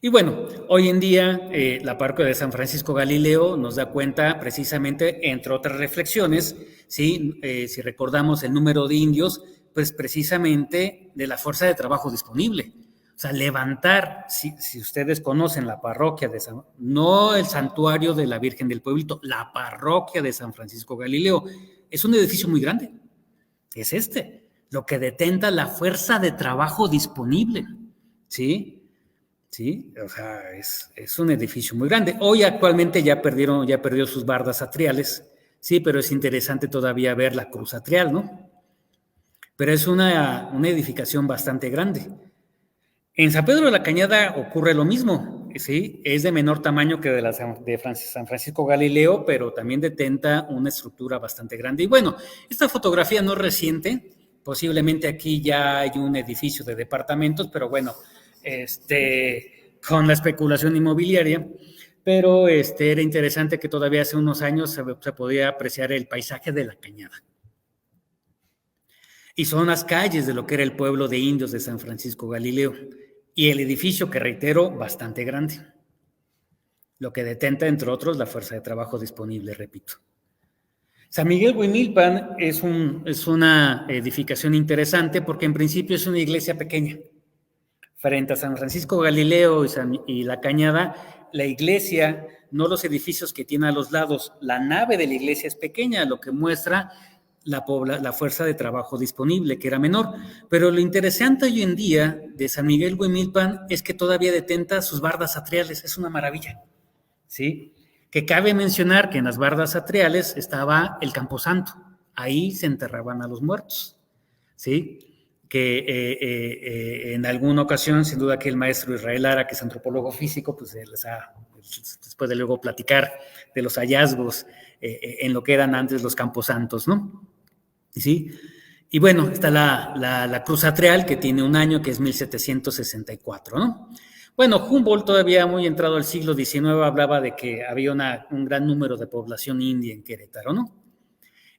Y bueno, hoy en día la parroquia de San Francisco Galileo nos da cuenta precisamente, entre otras reflexiones, ¿sí? Si recordamos el número de indios, pues precisamente de la fuerza de trabajo disponible. O sea, levantar, si ustedes conocen la parroquia de no el santuario de la Virgen del Pueblito, la parroquia de San Francisco Galileo, es un edificio muy grande. Es lo que detenta la fuerza de trabajo disponible, ¿sí? Sí, o sea, es un edificio muy grande. Hoy actualmente ya perdió sus bardas atriales, sí, pero es interesante todavía ver la cruz atrial, ¿no? Pero es una edificación bastante grande. En San Pedro de la Cañada ocurre lo mismo, ¿sí? Es de menor tamaño que de San Francisco Galileo, pero también detenta una estructura bastante grande. Y bueno, esta fotografía no es reciente, posiblemente aquí ya hay un edificio de departamentos, pero bueno, con la especulación inmobiliaria, pero era interesante que todavía hace unos años se podía apreciar el paisaje de la Cañada. Y son las calles de lo que era el pueblo de indios de San Francisco Galileo, y el edificio, que reitero, bastante grande, lo que detenta, entre otros, la fuerza de trabajo disponible, repito. San Miguel Huimilpan es una edificación interesante porque en principio es una iglesia pequeña. Frente a San Francisco Galileo y La Cañada, la iglesia, no los edificios que tiene a los lados, la nave de la iglesia es pequeña, lo que muestra la fuerza de trabajo disponible, que era menor. Pero lo interesante hoy en día de San Miguel Huimilpan es que todavía detenta sus bardas atriales, es una maravilla, ¿sí? Que cabe mencionar que en las bardas atriales estaba el camposanto, ahí se enterraban a los muertos, ¿sí? Que en alguna ocasión, sin duda, que el maestro Israel Lara, que es antropólogo físico, pues después de luego platicar de los hallazgos en lo que eran antes los camposantos, ¿no? ¿Sí? Y bueno, está la cruz atrial, que tiene un año, que es 1764, ¿no? Bueno, Humboldt todavía muy entrado al siglo XIX hablaba de que había un gran número de población india en Querétaro, ¿no?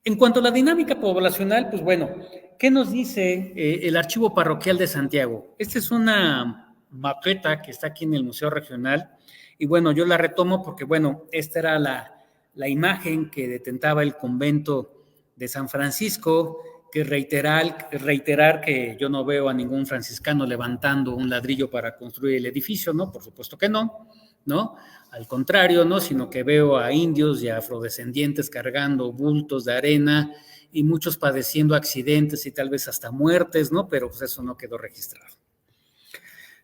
En cuanto a la dinámica poblacional, pues bueno, ¿qué nos dice el Archivo Parroquial de Santiago? Esta es una maqueta que está aquí en el Museo Regional y bueno, yo la retomo porque bueno, esta era la imagen que detentaba el convento de San Francisco, que reiterar que yo no veo a ningún franciscano levantando un ladrillo para construir el edificio, ¿no? Por supuesto que no, ¿no? Al contrario, ¿no? Sino que veo a indios y a afrodescendientes cargando bultos de arena y muchos padeciendo accidentes y tal vez hasta muertes, ¿no? Pero pues eso no quedó registrado.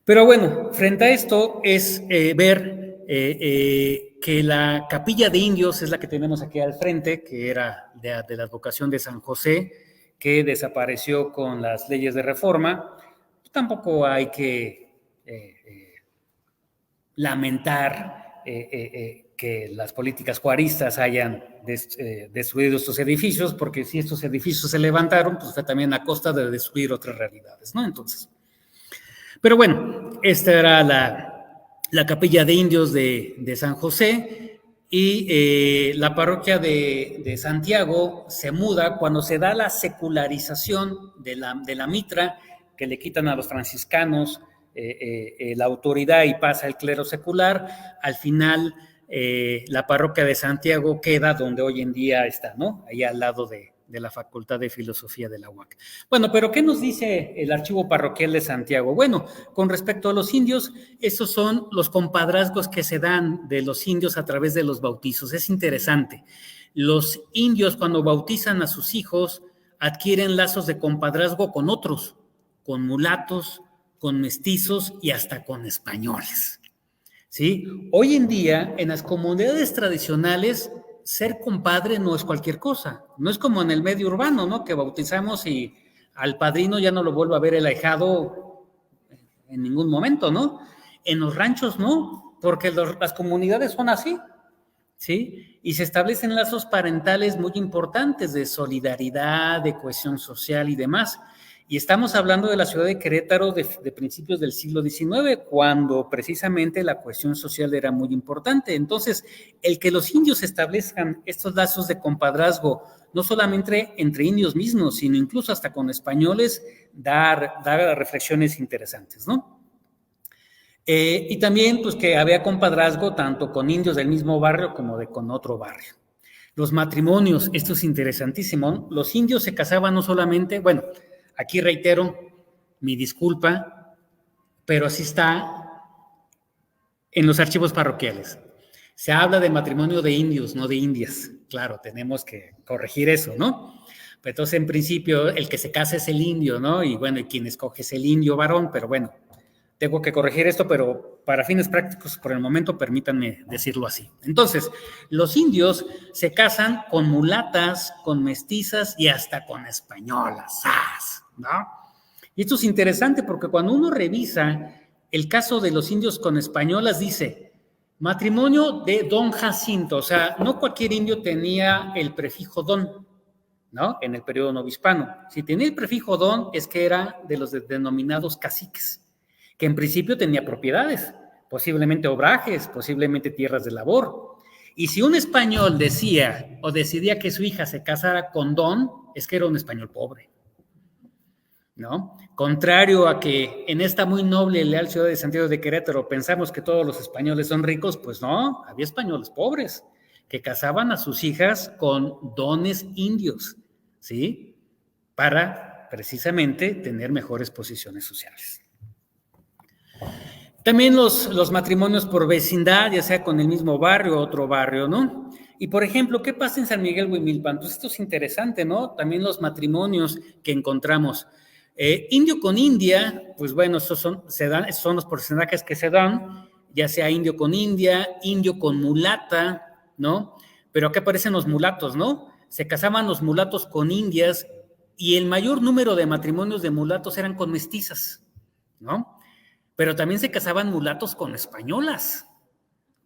Pero bueno, frente a esto es ver que la capilla de indios es la que tenemos aquí al frente, que era de la advocación de San José, que desapareció con las leyes de reforma. Tampoco hay que lamentar que las políticas juaristas hayan destruido estos edificios, porque si estos edificios se levantaron, pues fue también a costa de destruir otras realidades, ¿no? Entonces, pero bueno, esta era la capilla de indios de San José y la parroquia de Santiago se muda cuando se da la secularización de la mitra, que le quitan a los franciscanos la autoridad y pasa el clero secular. Al final la parroquia de Santiago queda donde hoy en día está, ¿no? Ahí al lado de la Facultad de Filosofía de la UAC. Bueno, pero ¿qué nos dice el Archivo Parroquial de Santiago? Bueno, con respecto a los indios, esos son los compadrazgos que se dan de los indios a través de los bautizos. Es interesante. Los indios, cuando bautizan a sus hijos, adquieren lazos de compadrazgo con otros, con mulatos, con mestizos y hasta con españoles. ¿Sí? Hoy en día, en las comunidades tradicionales, ser compadre no es cualquier cosa, no es como en el medio urbano, ¿no? Que bautizamos y al padrino ya no lo vuelvo a ver el ahijado en ningún momento, ¿no? En los ranchos no, porque las comunidades son así, ¿sí? Y se establecen lazos parentales muy importantes de solidaridad, de cohesión social y demás. Y estamos hablando de la ciudad de Querétaro de principios del siglo XIX, cuando precisamente la cohesión social era muy importante. Entonces, el que los indios establezcan estos lazos de compadrazgo, no solamente entre indios mismos, sino incluso hasta con españoles, da reflexiones interesantes, ¿no? Y también, pues, que había compadrazgo tanto con indios del mismo barrio como con otro barrio. Los matrimonios, esto es interesantísimo. Los indios se casaban no solamente, bueno, aquí reitero mi disculpa, pero así está en los archivos parroquiales. Se habla de matrimonio de indios, no de indias. Claro, tenemos que corregir eso, ¿no? Pero entonces, en principio, el que se casa es el indio, ¿no? Y bueno, y quien escoge es el indio varón, pero bueno, tengo que corregir esto, pero para fines prácticos, por el momento, permítanme decirlo así. Entonces, los indios se casan con mulatas, con mestizas y hasta con españolas, ¿no? Y esto es interesante porque cuando uno revisa el caso de los indios con españolas, dice matrimonio de don Jacinto, o sea, no cualquier indio tenía el prefijo don, ¿no? En el periodo novohispano. Si tenía el prefijo don, es que era de los denominados caciques, que en principio tenía propiedades, posiblemente obrajes, posiblemente tierras de labor. Y si un español decía o decidía que su hija se casara con don, es que era un español pobre, ¿no? Contrario a que en esta muy noble y leal ciudad de Santiago de Querétaro pensamos que todos los españoles son ricos, pues no, había españoles pobres que casaban a sus hijas con dones indios, ¿sí? Para precisamente tener mejores posiciones sociales. También los matrimonios por vecindad, ya sea con el mismo barrio o otro barrio, ¿no? Y por ejemplo, ¿qué pasa en San Miguel Huimilpan? Pues esto es interesante, ¿no? También los matrimonios que encontramos. Indio con india, pues bueno, esos son los porcentajes que se dan, ya sea indio con india, indio con mulata, ¿no? Pero acá aparecen los mulatos, ¿no? Se casaban los mulatos con indias y el mayor número de matrimonios de mulatos eran con mestizas, ¿no? Pero también se casaban mulatos con españolas.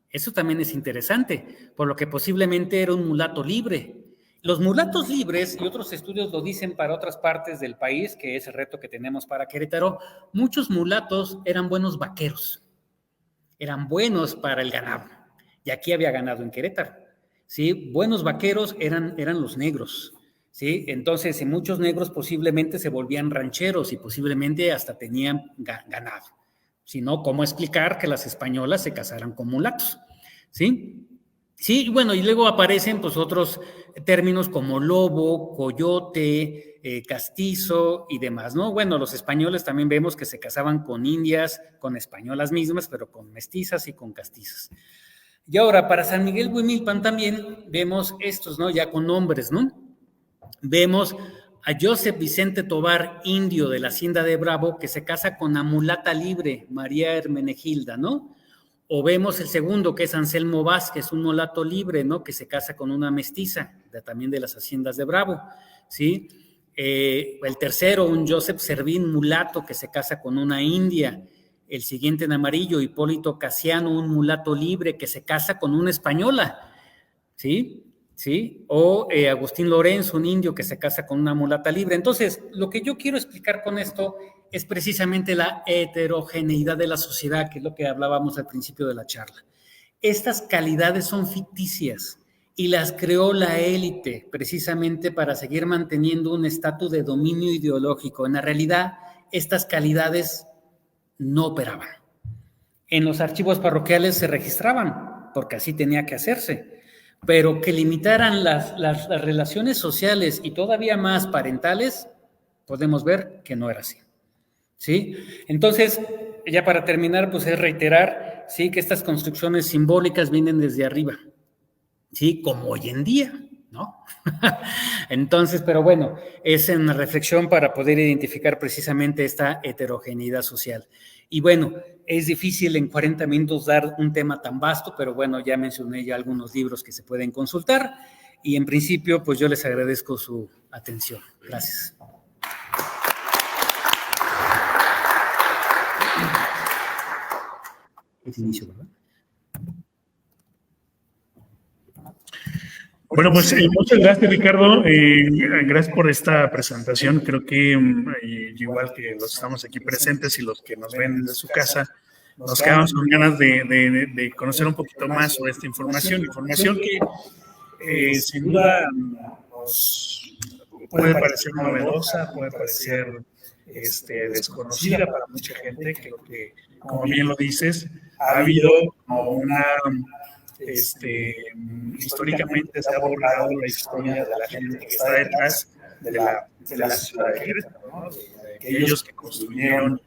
Eso también es interesante, por lo que posiblemente era un mulato libre. Los mulatos libres, y otros estudios lo dicen para otras partes del país, que es el reto que tenemos para Querétaro, muchos mulatos eran buenos vaqueros, eran buenos para el ganado. Y aquí había ganado en Querétaro, ¿sí? Buenos vaqueros eran los negros, ¿sí? Entonces, muchos negros posiblemente se volvían rancheros y posiblemente hasta tenían ganado. Si no, ¿cómo explicar que las españolas se casaran con mulatos? ¿Sí? Sí, bueno, y luego aparecen pues otros términos como lobo, coyote, castizo y demás, ¿no? Bueno, los españoles también vemos que se casaban con indias, con españolas mismas, pero con mestizas y con castizas. Y ahora, para San Miguel Huimilpan también vemos estos, ¿no? Ya con nombres, ¿no? Vemos a Joseph Vicente Tobar, indio de la Hacienda de Bravo, que se casa con la mulata libre, María Hermenegilda, ¿no? O vemos el segundo, que es Anselmo Vázquez, un mulato libre, ¿no? Que se casa con una mestiza, también de las haciendas de Bravo, ¿sí? El tercero, un Joseph Servín mulato, que se casa con una india. El siguiente en amarillo, Hipólito Casiano, un mulato libre, que se casa con una española, ¿sí? ¿Sí? O Agustín Lorenzo, un indio que se casa con una mulata libre. Entonces, lo que yo quiero explicar con esto es precisamente la heterogeneidad de la sociedad, que es lo que hablábamos al principio de la charla. Estas calidades son ficticias y las creó la élite precisamente para seguir manteniendo un estatus de dominio ideológico. En la realidad, estas calidades no operaban. En los archivos parroquiales se registraban, porque así tenía que hacerse, pero que limitaran las relaciones sociales y todavía más parentales, podemos ver que no era así, ¿sí? Entonces, ya para terminar, pues es reiterar, ¿sí? Que estas construcciones simbólicas vienen desde arriba, ¿sí? Como hoy en día, ¿no? Entonces, pero bueno, es una reflexión para poder identificar precisamente esta heterogeneidad social. Y bueno, es difícil en 40 minutos dar un tema tan vasto, pero bueno, ya mencioné ya algunos libros que se pueden consultar y en principio, pues yo les agradezco su atención. Gracias. Es inicio, ¿verdad? Bueno, pues muchas gracias, Ricardo. Gracias por esta presentación. Creo que igual que los que estamos aquí presentes y los que nos ven desde su casa, nos quedamos con ganas de conocer un poquito más sobre esta información que sin duda nos puede parecer novedosa, puede parecer desconocida para mucha gente. Creo que, como bien lo dices, ha habido como una... históricamente se ha borrado la historia de la gente que está detrás de la ciudad de Querétaro, ¿no? De aquellos que construyeron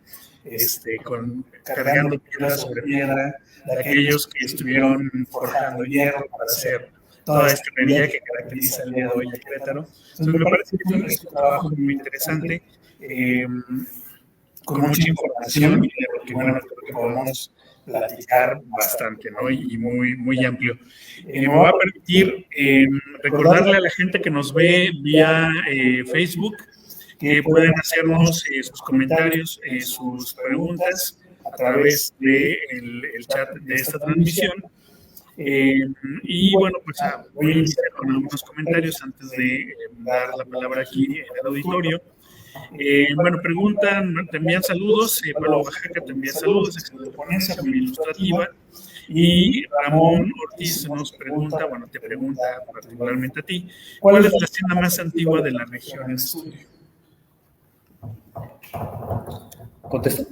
cargando piedra sobre piedra, de aquellos que estuvieron forjando hierro para hacer toda esta energía que caracteriza el día de hoy a Querétaro. Entonces me parece que es un trabajo muy interesante, con mucha información y de lo que, bueno, creo que podemos platicar bastante, ¿no? Y muy, muy amplio. Me va a permitir recordarle a la gente que nos ve vía Facebook que pueden hacernos sus comentarios, sus preguntas a través del chat de esta transmisión. Y bueno, pues voy a iniciar con algunos comentarios antes de dar la palabra aquí en el auditorio. Bueno, preguntan, te envían saludos, Pablo Oaxaca te envía saludos, excelente ponencia, muy ilustrativa. Y Ramón Ortiz nos pregunta, bueno, te pregunta particularmente a ti, ¿cuál es la hacienda más antigua de la región en estudio? ¿Contesto?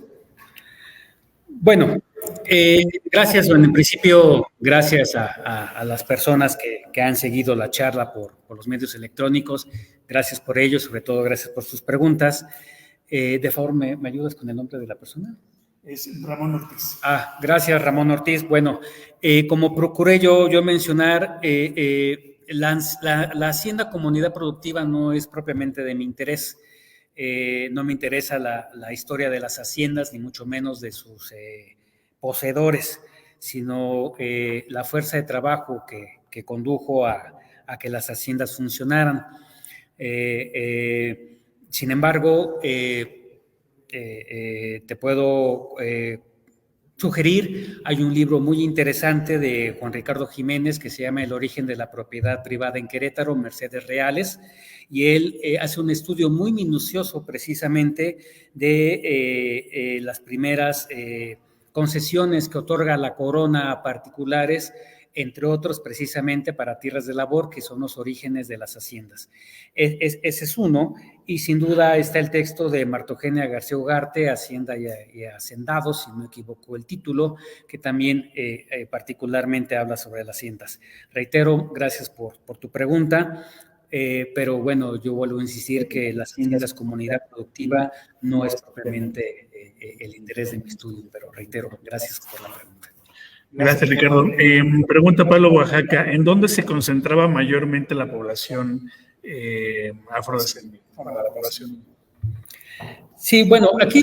Bueno, gracias, bueno, en principio, gracias a las personas que han seguido la charla por los medios electrónicos. Gracias por ello, sobre todo gracias por sus preguntas. De favor, ¿me ayudas con el nombre de la persona? Es Ramón Ortiz. Gracias, Ramón Ortiz. Bueno, como procuré yo mencionar, la hacienda comunidad productiva no es propiamente de mi interés. No me interesa la historia de las haciendas, ni mucho menos de sus poseedores, sino la fuerza de trabajo que condujo a que las haciendas funcionaran. Sin embargo, te puedo sugerir, hay un libro muy interesante de Juan Ricardo Jiménez que se llama El origen de la propiedad privada en Querétaro, Mercedes Reales, y él hace un estudio muy minucioso precisamente de las primeras concesiones que otorga la corona a particulares, entre otros precisamente para tierras de labor, que son los orígenes de las haciendas. Ese es uno, y sin duda está el texto de Marta Eugenia García Ugarte, Hacienda y Hacendados, si no me equivoco el título, que también particularmente habla sobre las haciendas. Reitero, gracias por tu pregunta. Pero bueno, yo vuelvo a insistir que las haciendas comunidad productiva no es propiamente el interés de mi estudio, pero reitero, gracias por la pregunta. Gracias, Ricardo. Pregunta Pablo Oaxaca, ¿en dónde se concentraba mayormente la población afrodescendiente? La población. Sí, bueno, aquí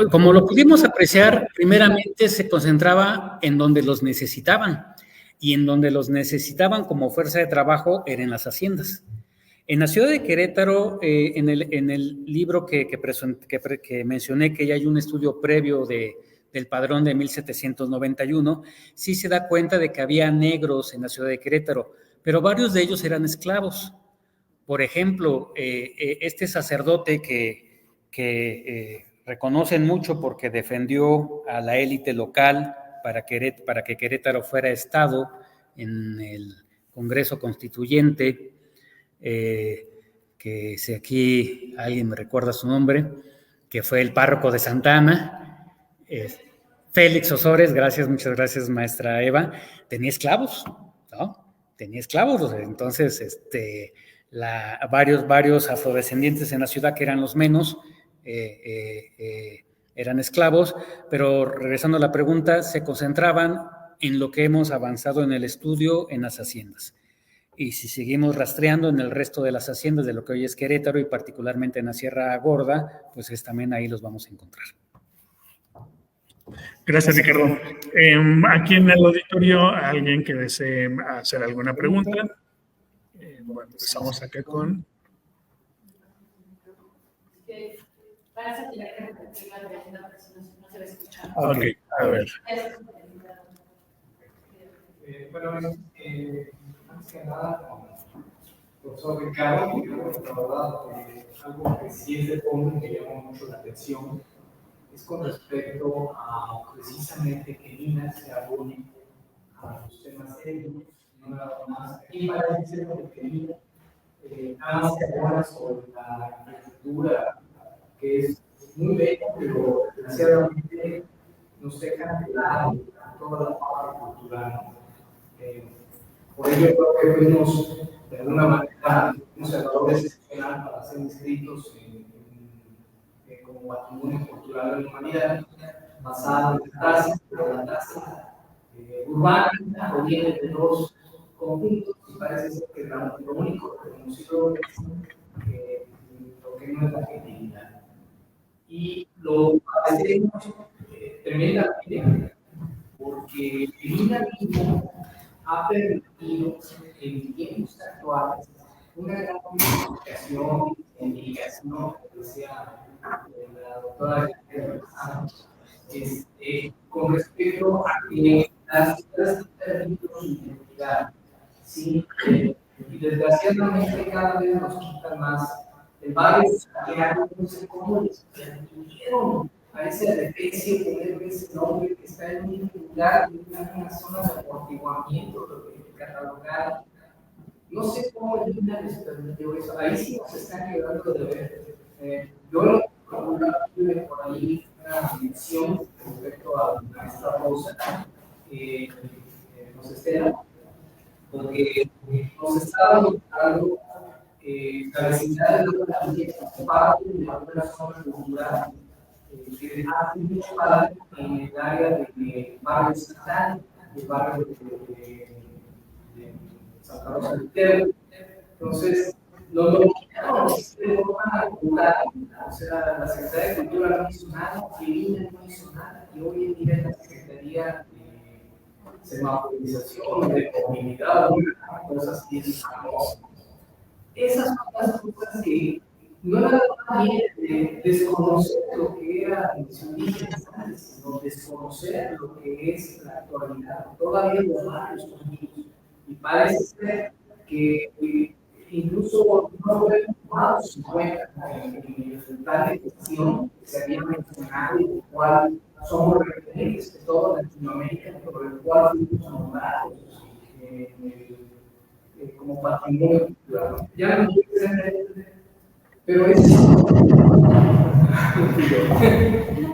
como lo pudimos apreciar, primeramente se concentraba en donde los necesitaban, y en donde los necesitaban como fuerza de trabajo era en las haciendas. En la ciudad de Querétaro, en el libro que mencioné, que ya hay un estudio previo del padrón de 1791, sí se da cuenta de que había negros en la ciudad de Querétaro, pero varios de ellos eran esclavos. Por ejemplo, este sacerdote que reconocen mucho porque defendió a la élite local para que Querétaro fuera estado en el Congreso Constituyente, que si aquí alguien me recuerda su nombre, que fue el párroco de Santa Ana, Félix Osores, muchas gracias, maestra Eva, tenía esclavos, ¿no? Tenía esclavos, entonces varios afrodescendientes en la ciudad, que eran los menos, eran esclavos, pero regresando a la pregunta, se concentraban en lo que hemos avanzado en el estudio en las haciendas. Y si seguimos rastreando en el resto de las haciendas de lo que hoy es Querétaro, y particularmente en la Sierra Gorda, pues también ahí los vamos a encontrar. Gracias, Ricardo. Aquí en el auditorio, ¿alguien que desee hacer alguna pregunta? Bueno, empezamos acá con... Ok, a ver. Bueno, más que nada, profesor Ricardo, la verdad, algo que sí es de fondo y que llama mucho la atención es con respecto a precisamente que Lina se abone a los temas étnicos, no nada más. Aquí parece ser que Lina nada más se abona sobre la infraestructura, que es muy bella, pero desgraciadamente nos deja de lado toda la parte cultural. Por ello creo que fuimos de alguna manera un cerrador excepcional para ser inscritos como patrimonio cultural de la humanidad, basado en la tasa urbana, proviene de dos conjuntos, y parece ser que lo único reconocido es lo que no es la genialidad. Y lo padecemos tremendamente, porque el dinamismo ha permitido en tiempos actuales una gran comunicación, indicación, que decía la doctora con respecto a que las ciudades permiten su identidad, ¿sí? Y desgraciadamente cada vez nos quitan más. El barrio Santiago, no sé cómo les permitieron a ese adefesio ponerle ese nombre que está en un lugar, en una zona de amortiguamiento catalogada. No sé cómo el INA les permitió eso. Ahí sí nos están quedando de ver. Yo tuve por ahí una mención respecto a la maestra Rosa, nos espera, porque nos estaba mostrando la necesidad de una parte de alguna zona cultural que hace mucho para en el área de barrio estatal, el barrio de Santa Rosa del Tero. Entonces, lo quitaron de forma cultural, o sea, la Secretaría de Cultura no hizo nada, el INE no hizo nada, y hoy en día la Secretaría de Semaforización, de Comunidad, cosas bien famosas. Esas son las cosas que no era bien de desconocer lo que era en su origen, sino desconocer lo que es la actualidad. Todavía los barrios unidos. Y parece ser que incluso no fueron tomados en cuenta en el plan de gestión que se había mencionado y el cual somos referentes de toda Latinoamérica, por el cual fuimos nombrados como patrimonio cultural. Ya no quiero ser, pero es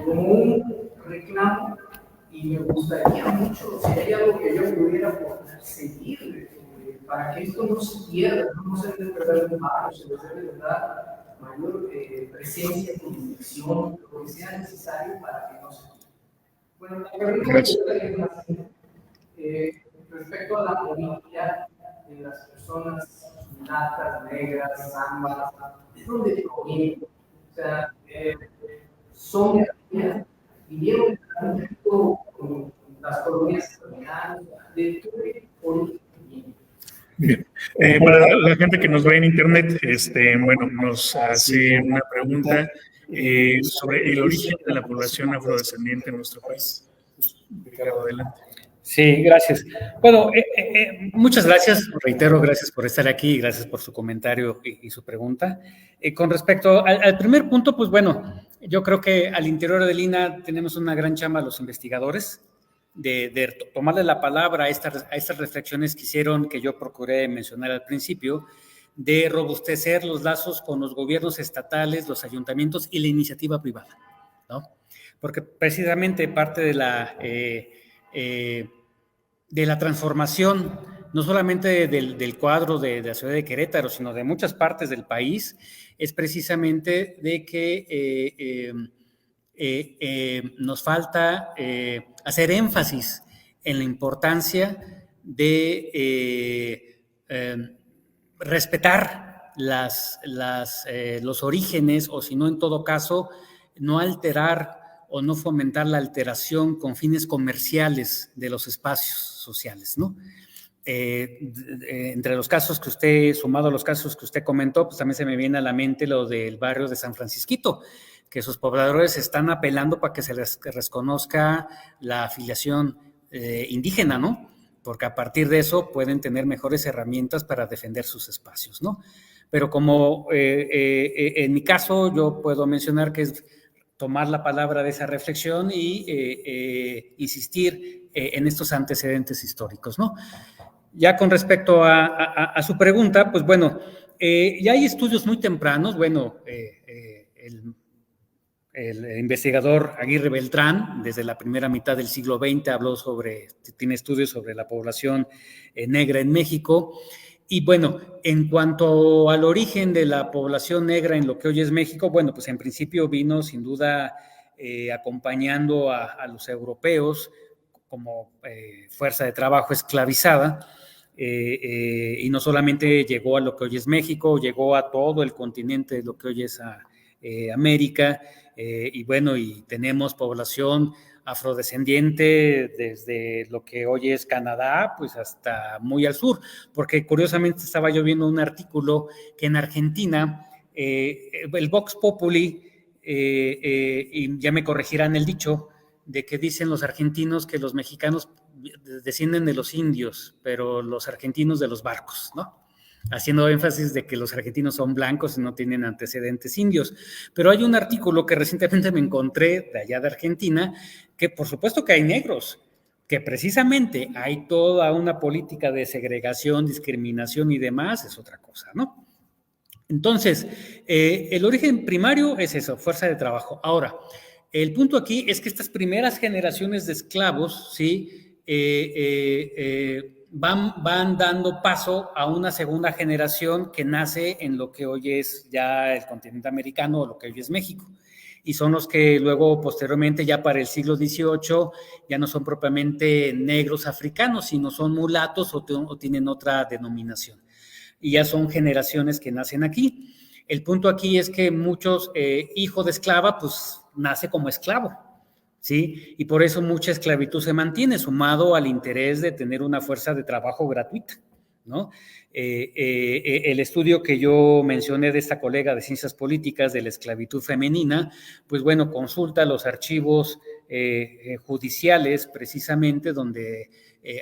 como un reclamo y me gustaría mucho, si hay algo que yo pudiera poder seguir, para que esto no se pierda, no se debe perder un barrio, se debe dar mayor presencia, jurisdicción, lo que sea necesario para que no se pierda. Bueno, la pregunta respecto a la política de las personas mulatas, negras, zambas, ¿de dónde provienen? O sea, son de Argentina, vinieron un poquito con las colonias coloniales, ¿de qué origen vienen? Bien. Para la gente que nos ve en internet, bueno, nos hace una pregunta sobre el origen de la población afrodescendiente en nuestro país. Ricardo, adelante. Sí, gracias. Bueno, muchas gracias, reitero, gracias por estar aquí, gracias por su comentario y su pregunta. Con respecto al primer punto, pues bueno, yo creo que al interior del INAH tenemos una gran chamba los investigadores de tomarle la palabra a estas reflexiones que hicieron, que yo procuré mencionar al principio, de robustecer los lazos con los gobiernos estatales, los ayuntamientos y la iniciativa privada, ¿no? Porque precisamente parte de la transformación, no solamente del cuadro de la ciudad de Querétaro, sino de muchas partes del país, es precisamente de que nos falta hacer énfasis en la importancia de respetar los orígenes, o si no, en todo caso, no alterar o no fomentar la alteración con fines comerciales de los espacios sociales, ¿no? Entre los casos que usted, sumado a los casos que usted comentó, pues también se me viene a la mente lo del barrio de San Francisquito, que sus pobladores están apelando para que se les reconozca la afiliación indígena, ¿no? Porque a partir de eso pueden tener mejores herramientas para defender sus espacios, ¿no? Pero como en mi caso yo puedo mencionar que es tomar la palabra de esa reflexión y insistir en estos antecedentes históricos, ¿no? Ya con respecto a su pregunta, pues bueno, ya hay estudios muy tempranos, bueno, el investigador Aguirre Beltrán, desde la primera mitad del siglo XX, tiene estudios sobre la población negra en México. Y bueno, en cuanto al origen de la población negra en lo que hoy es México, bueno, pues en principio vino sin duda acompañando a los europeos como fuerza de trabajo esclavizada, y no solamente llegó a lo que hoy es México, llegó a todo el continente de lo que hoy es América, y bueno, y tenemos población afrodescendiente desde lo que hoy es Canadá, pues hasta muy al sur, porque curiosamente estaba yo viendo un artículo que en Argentina, el Vox Populi, y ya me corregirán el dicho, de que dicen los argentinos que los mexicanos descienden de los indios, pero los argentinos de los barcos, ¿no? Haciendo énfasis de que los argentinos son blancos y no tienen antecedentes indios. Pero hay un artículo que recientemente me encontré de allá de Argentina, que por supuesto que hay negros, que precisamente hay toda una política de segregación, discriminación y demás, es otra cosa, ¿no? Entonces, el origen primario es eso, fuerza de trabajo. Ahora, el punto aquí es que estas primeras generaciones de esclavos, ¿sí? Van dando paso a una segunda generación que nace en lo que hoy es ya el continente americano o lo que hoy es México. Y son los que luego, posteriormente, ya para el siglo XVIII, ya no son propiamente negros africanos, sino son mulatos o tienen otra denominación. Y ya son generaciones que nacen aquí. El punto aquí es que muchos hijos de esclava, pues nace como esclavo, ¿sí? Y por eso mucha esclavitud se mantiene, sumado al interés de tener una fuerza de trabajo gratuita, ¿no? El estudio que yo mencioné de esta colega de Ciencias Políticas de la esclavitud femenina, pues bueno, consulta los archivos judiciales precisamente donde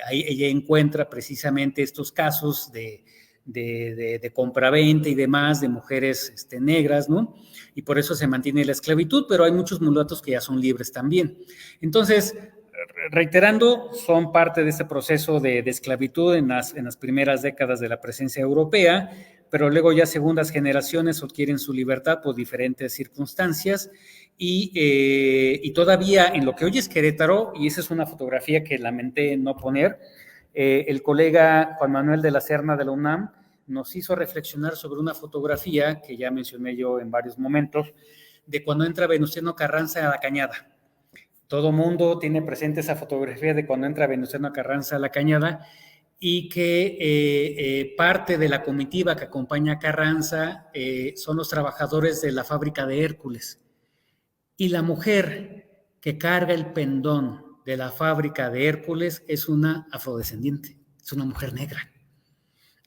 ahí ella encuentra precisamente estos casos de de compraventa y demás, de mujeres negras, ¿no? Y por eso se mantiene la esclavitud, pero hay muchos mulatos que ya son libres también. Entonces, reiterando, son parte de ese proceso de esclavitud en las primeras décadas de la presencia europea, pero luego ya segundas generaciones adquieren su libertad por diferentes circunstancias y todavía en lo que hoy es Querétaro, y esa es una fotografía que lamenté no poner, el colega Juan Manuel de la Serna de la UNAM nos hizo reflexionar sobre una fotografía que ya mencioné yo en varios momentos, de cuando entra Venustiano Carranza a la Cañada. Todo mundo tiene presente esa fotografía de cuando entra Venustiano Carranza a la Cañada y que parte de la comitiva que acompaña a Carranza son los trabajadores de la fábrica de Hércules. Y la mujer que carga el pendón de la fábrica de Hércules es una afrodescendiente, es una mujer negra,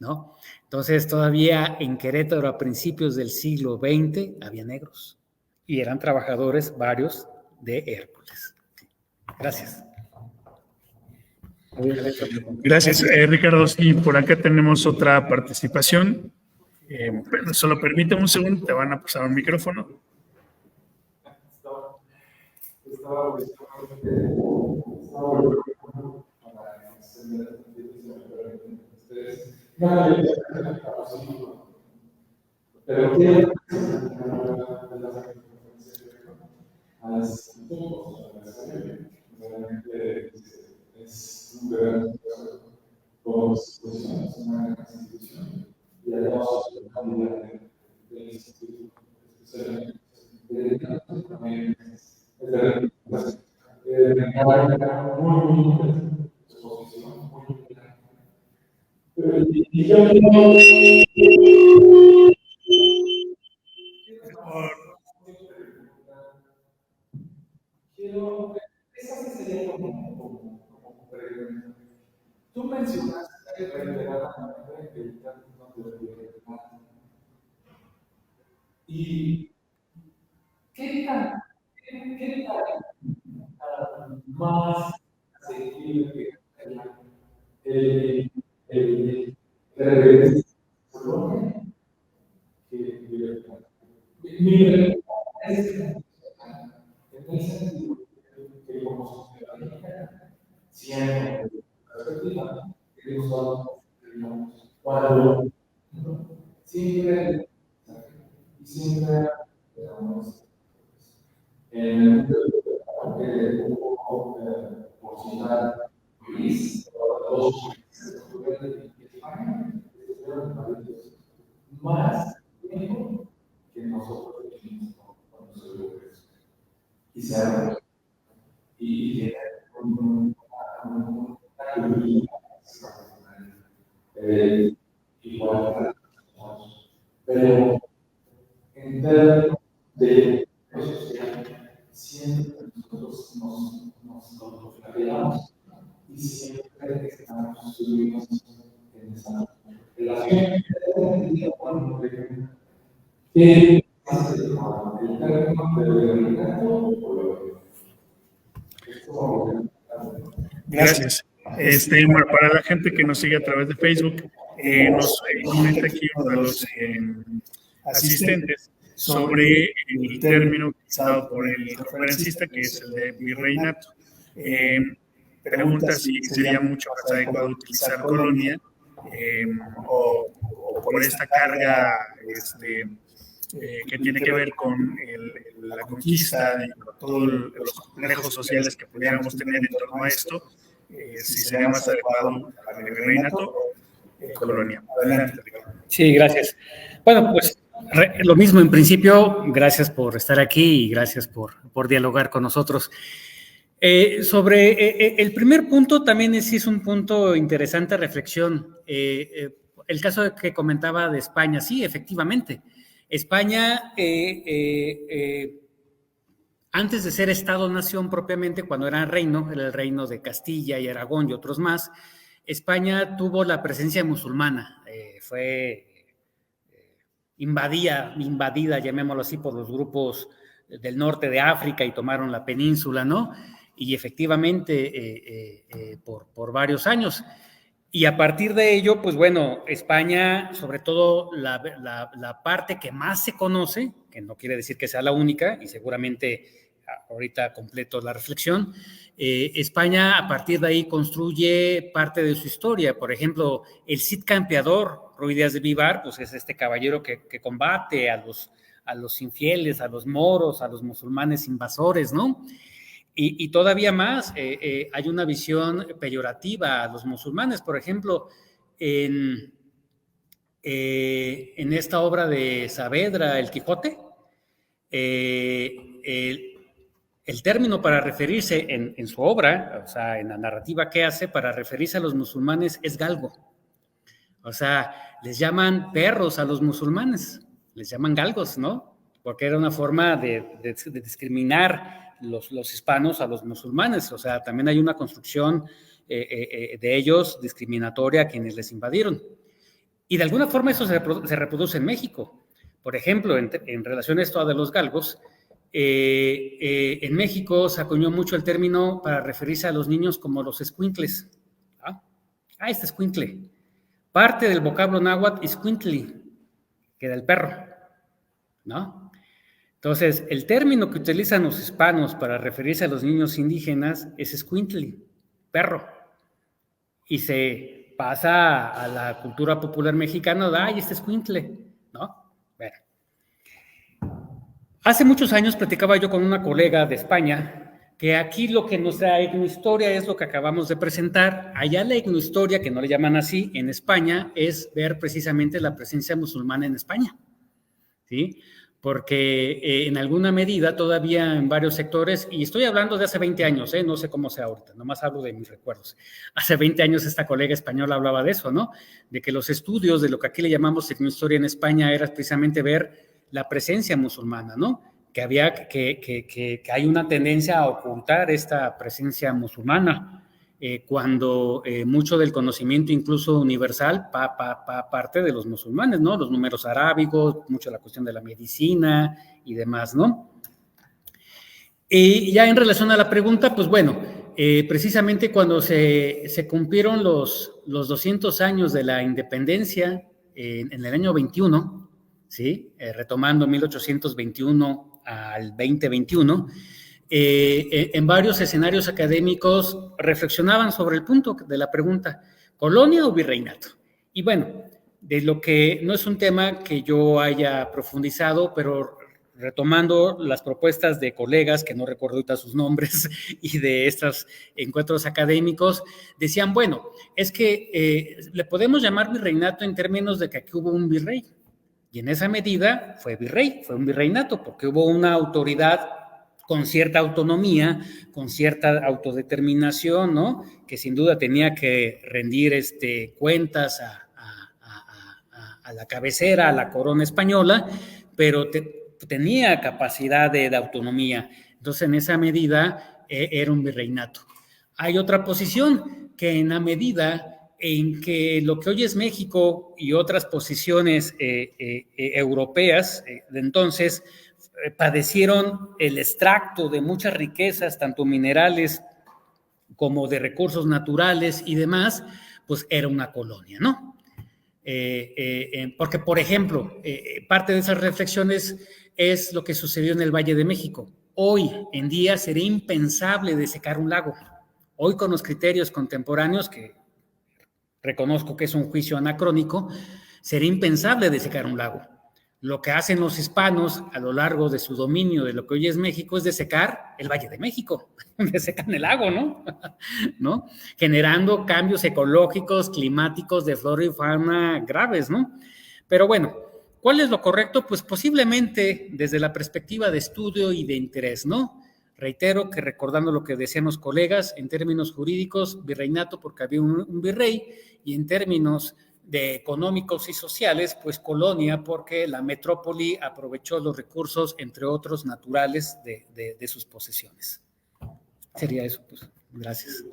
¿no? Entonces, todavía en Querétaro a principios del siglo XX había negros y eran trabajadores varios de Hércules. Gracias. Gracias, Ricardo. Sí, por acá tenemos otra participación. Pero solo permíteme un segundo, te van a pasar un micrófono. Pero quiero es un gran con instituciones, una gran institución, y además del instituto, especialmente también es de muy exposición, muy interesante. Y yo quiero, esa sería como pregunta. Tú mencionaste reiteradamente que el término de libertad. ¿Y qué tan más asequible que el reverencia que libertad? Mi pregunta es en el sentido que como sociedad mexicana, siempre perspectiva, queremos cuando siempre y siempre en un poco por citar Luis, dos más tiempo que nosotros tenemos cuando se ve eso. Y se abre y tiene una igual, pero en términos de social, siempre nosotros nos autoflagelamos y siempre estamos subidos en esa relación. ¿Qué hace el término de libertad? Gracias. Bueno, para la gente que nos sigue a través de Facebook, nos comenta aquí uno de los asistentes sobre el término utilizado por el conferencista, que es el de virreinato. Pregunta si sería mucho más adecuado utilizar colonia o por esta carga que tiene que ver con la conquista y con todos los complejos sociales que pudiéramos tener en torno a esto, si sería más adecuado para el virreinato o colonia. Adelante, Ricardo. Sí, gracias. Bueno, pues lo mismo en principio, gracias por estar aquí y gracias por dialogar con nosotros. Sobre el primer punto, también es un punto interesante, reflexión. El caso que comentaba de España, sí, efectivamente. España, antes de ser Estado-nación propiamente, cuando era el reino de Castilla y Aragón y otros más, España tuvo la presencia musulmana, fue invadida, llamémoslo así, por los grupos del norte de África y tomaron la península, ¿no? Y efectivamente por varios años. Y a partir de ello, pues bueno, España, sobre todo la parte que más se conoce, que no quiere decir que sea la única, y seguramente ahorita completo la reflexión, España a partir de ahí construye parte de su historia. Por ejemplo, el Cid Campeador, Ruy Díaz de Vivar, pues es este caballero que combate a los infieles, a los moros, a los musulmanes invasores, ¿no? Y todavía más, hay una visión peyorativa a los musulmanes. Por ejemplo, en esta obra de Saavedra, El Quijote, el término para referirse en su obra, o sea, en la narrativa que hace, para referirse a los musulmanes es galgo. O sea, les llaman perros a los musulmanes, les llaman galgos, ¿no? Porque era una forma de discriminar los hispanos a los musulmanes. O sea, también hay una construcción de ellos discriminatoria a quienes les invadieron. Y de alguna forma eso se reproduce en México. Por ejemplo, en relación a esto de los galgos, en México se acuñó mucho el término para referirse a los niños como los escuincles. Este escuincle. Parte del vocablo náhuatl escuintli, que era el perro, ¿no? Entonces, el término que utilizan los hispanos para referirse a los niños indígenas es escuintli, perro. Y se pasa a la cultura popular mexicana, este escuintle, ¿no? Bueno. Hace muchos años platicaba yo con una colega de España que aquí lo que nos da etnohistoria es lo que acabamos de presentar. Allá la etnohistoria, que no le llaman así, en España, es ver precisamente la presencia musulmana en España, ¿sí? Porque en alguna medida todavía en varios sectores, y estoy hablando de hace 20 años, no sé cómo sea ahorita, nomás hablo de mis recuerdos. Hace 20 años esta colega española hablaba de eso, ¿no? De que los estudios de lo que aquí le llamamos etnohistoria en España era precisamente ver la presencia musulmana, ¿no? Que hay una tendencia a ocultar esta presencia musulmana, cuando mucho del conocimiento, incluso universal, parte de los musulmanes, ¿no? Los números arábigos, mucho la cuestión de la medicina y demás, ¿no? Y ya en relación a la pregunta, pues bueno, precisamente cuando se cumplieron los 200 años de la independencia, en el año 21, ¿sí? Retomando 1821 al 2021, en varios escenarios académicos reflexionaban sobre el punto de la pregunta, ¿colonia o virreinato? Y bueno, de lo que no es un tema que yo haya profundizado, pero retomando las propuestas de colegas, que no recuerdo ahorita sus nombres, y de estos encuentros académicos, decían, bueno, es que le podemos llamar virreinato en términos de que aquí hubo un virrey, y en esa medida fue virrey, fue un virreinato, porque hubo una autoridad con cierta autonomía, con cierta autodeterminación, ¿no? Que sin duda tenía que rendir cuentas a la cabecera, a la corona española, pero tenía capacidad de autonomía. Entonces, en esa medida, era un virreinato. Hay otra posición que en la medida en que lo que hoy es México y otras posiciones europeas de entonces padecieron el extracto de muchas riquezas, tanto minerales como de recursos naturales y demás, pues era una colonia, ¿no? Porque, por ejemplo, parte de esas reflexiones es lo que sucedió en el Valle de México. Hoy en día sería impensable desecar un lago. Hoy, con los criterios contemporáneos, que reconozco que es un juicio anacrónico, sería impensable desecar un lago. Lo que hacen los hispanos a lo largo de su dominio de lo que hoy es México es desecar el Valle de México, desecan el lago, ¿no? Generando cambios ecológicos, climáticos, de flora y fauna graves, ¿no? Pero bueno, ¿cuál es lo correcto? Pues posiblemente desde la perspectiva de estudio y de interés, ¿no? Reitero que, recordando lo que decían los colegas, en términos jurídicos, virreinato porque había un virrey, y en términos de económicos y sociales, pues colonia porque la metrópoli aprovechó los recursos, entre otros, naturales de sus posesiones. Sería eso, pues. Gracias.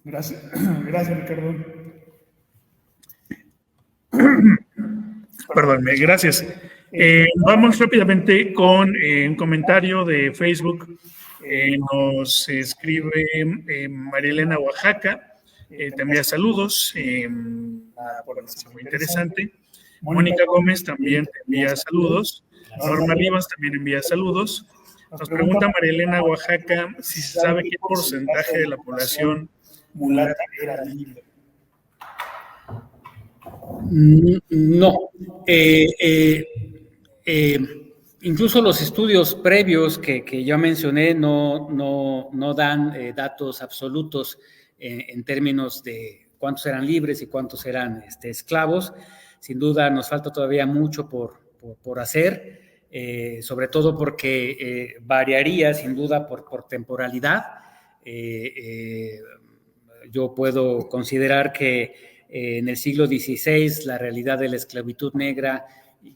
Gracias, Ricardo. Perdónme, gracias. Vamos rápidamente con un comentario de Facebook Nos escribe María Elena Oaxaca, te envía saludos, por el mensaje muy interesante. Mónica Gómez también te envía saludos. Norma Rivas también envía saludos. Nos pregunta María Elena Oaxaca si se sabe qué porcentaje de la población mulata era libre. No. Incluso los estudios previos que yo mencioné no dan datos absolutos en términos de cuántos eran libres y cuántos eran esclavos. Sin duda nos falta todavía mucho por hacer, sobre todo porque variaría sin duda por temporalidad. Yo puedo considerar que en el siglo XVI la realidad de la esclavitud negra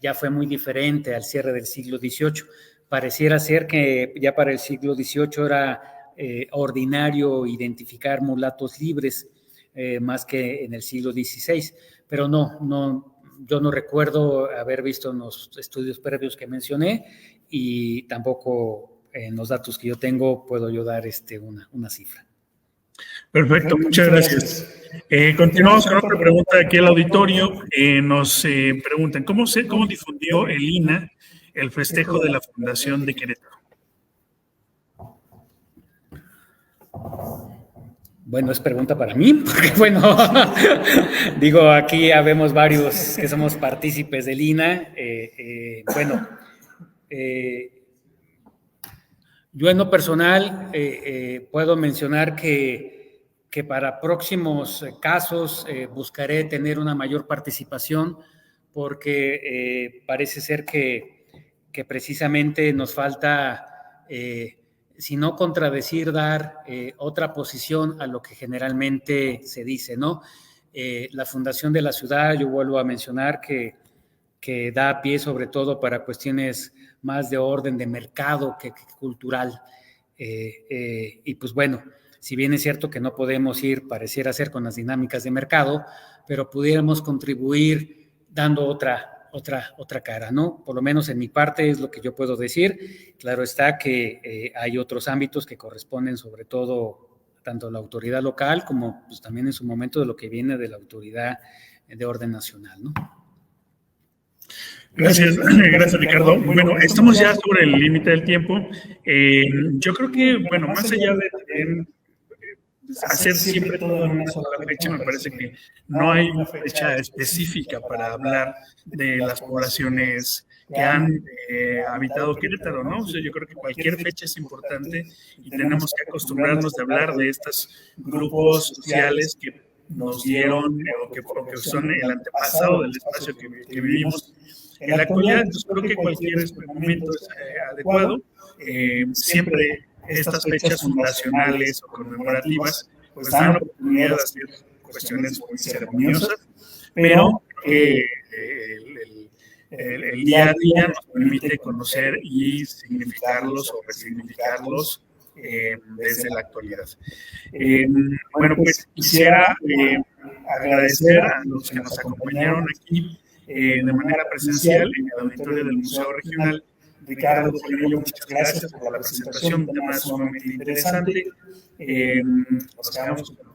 ya fue muy diferente al cierre del siglo XVIII. Pareciera ser que ya para el siglo XVIII era ordinario identificar mulatos libres más que en el siglo XVI, pero yo no recuerdo haber visto en los estudios previos que mencioné y tampoco en los datos que yo tengo puedo yo dar una cifra. Perfecto, muchas gracias. Continuamos con otra pregunta aquí al auditorio. Nos preguntan, ¿cómo difundió el INAH el festejo de la Fundación de Querétaro? Bueno, es pregunta para mí, porque bueno, digo, aquí habemos varios que somos partícipes del INAH. Yo en lo personal puedo mencionar que para próximos casos buscaré tener una mayor participación porque parece ser que precisamente nos falta, si no contradecir, dar otra posición a lo que generalmente se dice, ¿no? La Fundación de la Ciudad, yo vuelvo a mencionar que da pie sobre todo para cuestiones más de orden de mercado que cultural. Y pues bueno, si bien es cierto que no podemos pareciera ser con las dinámicas de mercado, pero pudiéramos contribuir dando otra cara, ¿no? Por lo menos en mi parte es lo que yo puedo decir. Claro está que hay otros ámbitos que corresponden sobre todo tanto a la autoridad local como pues, también en su momento de lo que viene de la autoridad de orden nacional, ¿no? Gracias, Ricardo. Bueno, estamos ya sobre el límite del tiempo. Yo creo que, bueno, más allá de hacer siempre todo en una sola fecha, me parece que no hay una fecha específica para hablar de las poblaciones que han habitado Querétaro, ¿no? O sea, yo creo que cualquier fecha es importante y tenemos que acostumbrarnos de hablar de estos grupos sociales que nos dieron o que son el antepasado del espacio que vivimos. En la actualidad, entonces creo que cualquier momento es adecuado. Siempre estas fechas fundacionales o conmemorativas pues dan la oportunidad de hacer cuestiones muy ceremoniosas, pero el día a día nos permite conocer y significarlos o resignificarlos desde la actualidad. Bueno, pues quisiera agradecer a los que nos acompañaron aquí de manera presencial en el auditorio del Museo Regional. Ricardo, muchas gracias por la presentación, un tema sumamente interesante.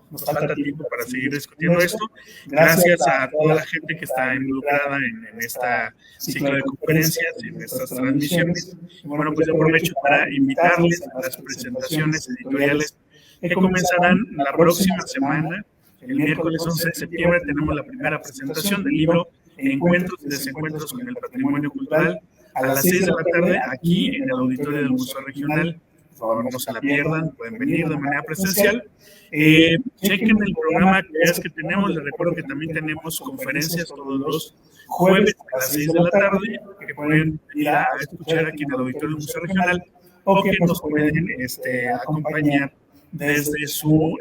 Nos falta tiempo para seguir discutiendo esto. Gracias a toda la gente que está involucrada en esta ciclo de conferencias, en estas transmisiones. Bueno, pues yo aprovecho para invitarles a las presentaciones editoriales que comenzarán la próxima semana. El miércoles 11 de septiembre tenemos la primera presentación del libro Encuentros y Desencuentros con el Patrimonio Cultural a las 6 de la tarde aquí en el auditorio del Museo Regional. Por favor, no se la pierdan, pueden venir de manera presencial. Chequen el programa que tenemos. Les recuerdo que también tenemos conferencias todos los jueves a las 6 de la tarde que pueden ir a escuchar aquí en el auditorio del Museo Regional o que nos pueden acompañar desde su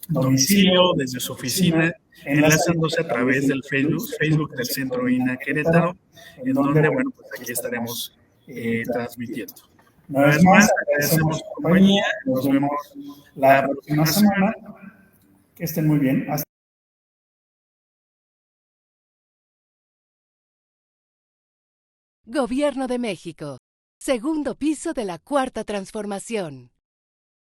domicilio, desde su oficina, enlazándose a través del Facebook del Centro INAH Querétaro, en donde, bueno, pues aquí estaremos transmitiendo. Una vez más, agradecemos su compañía, nos vemos la próxima semana. Que estén muy bien. Gobierno de México. Segundo piso de la Cuarta Transformación.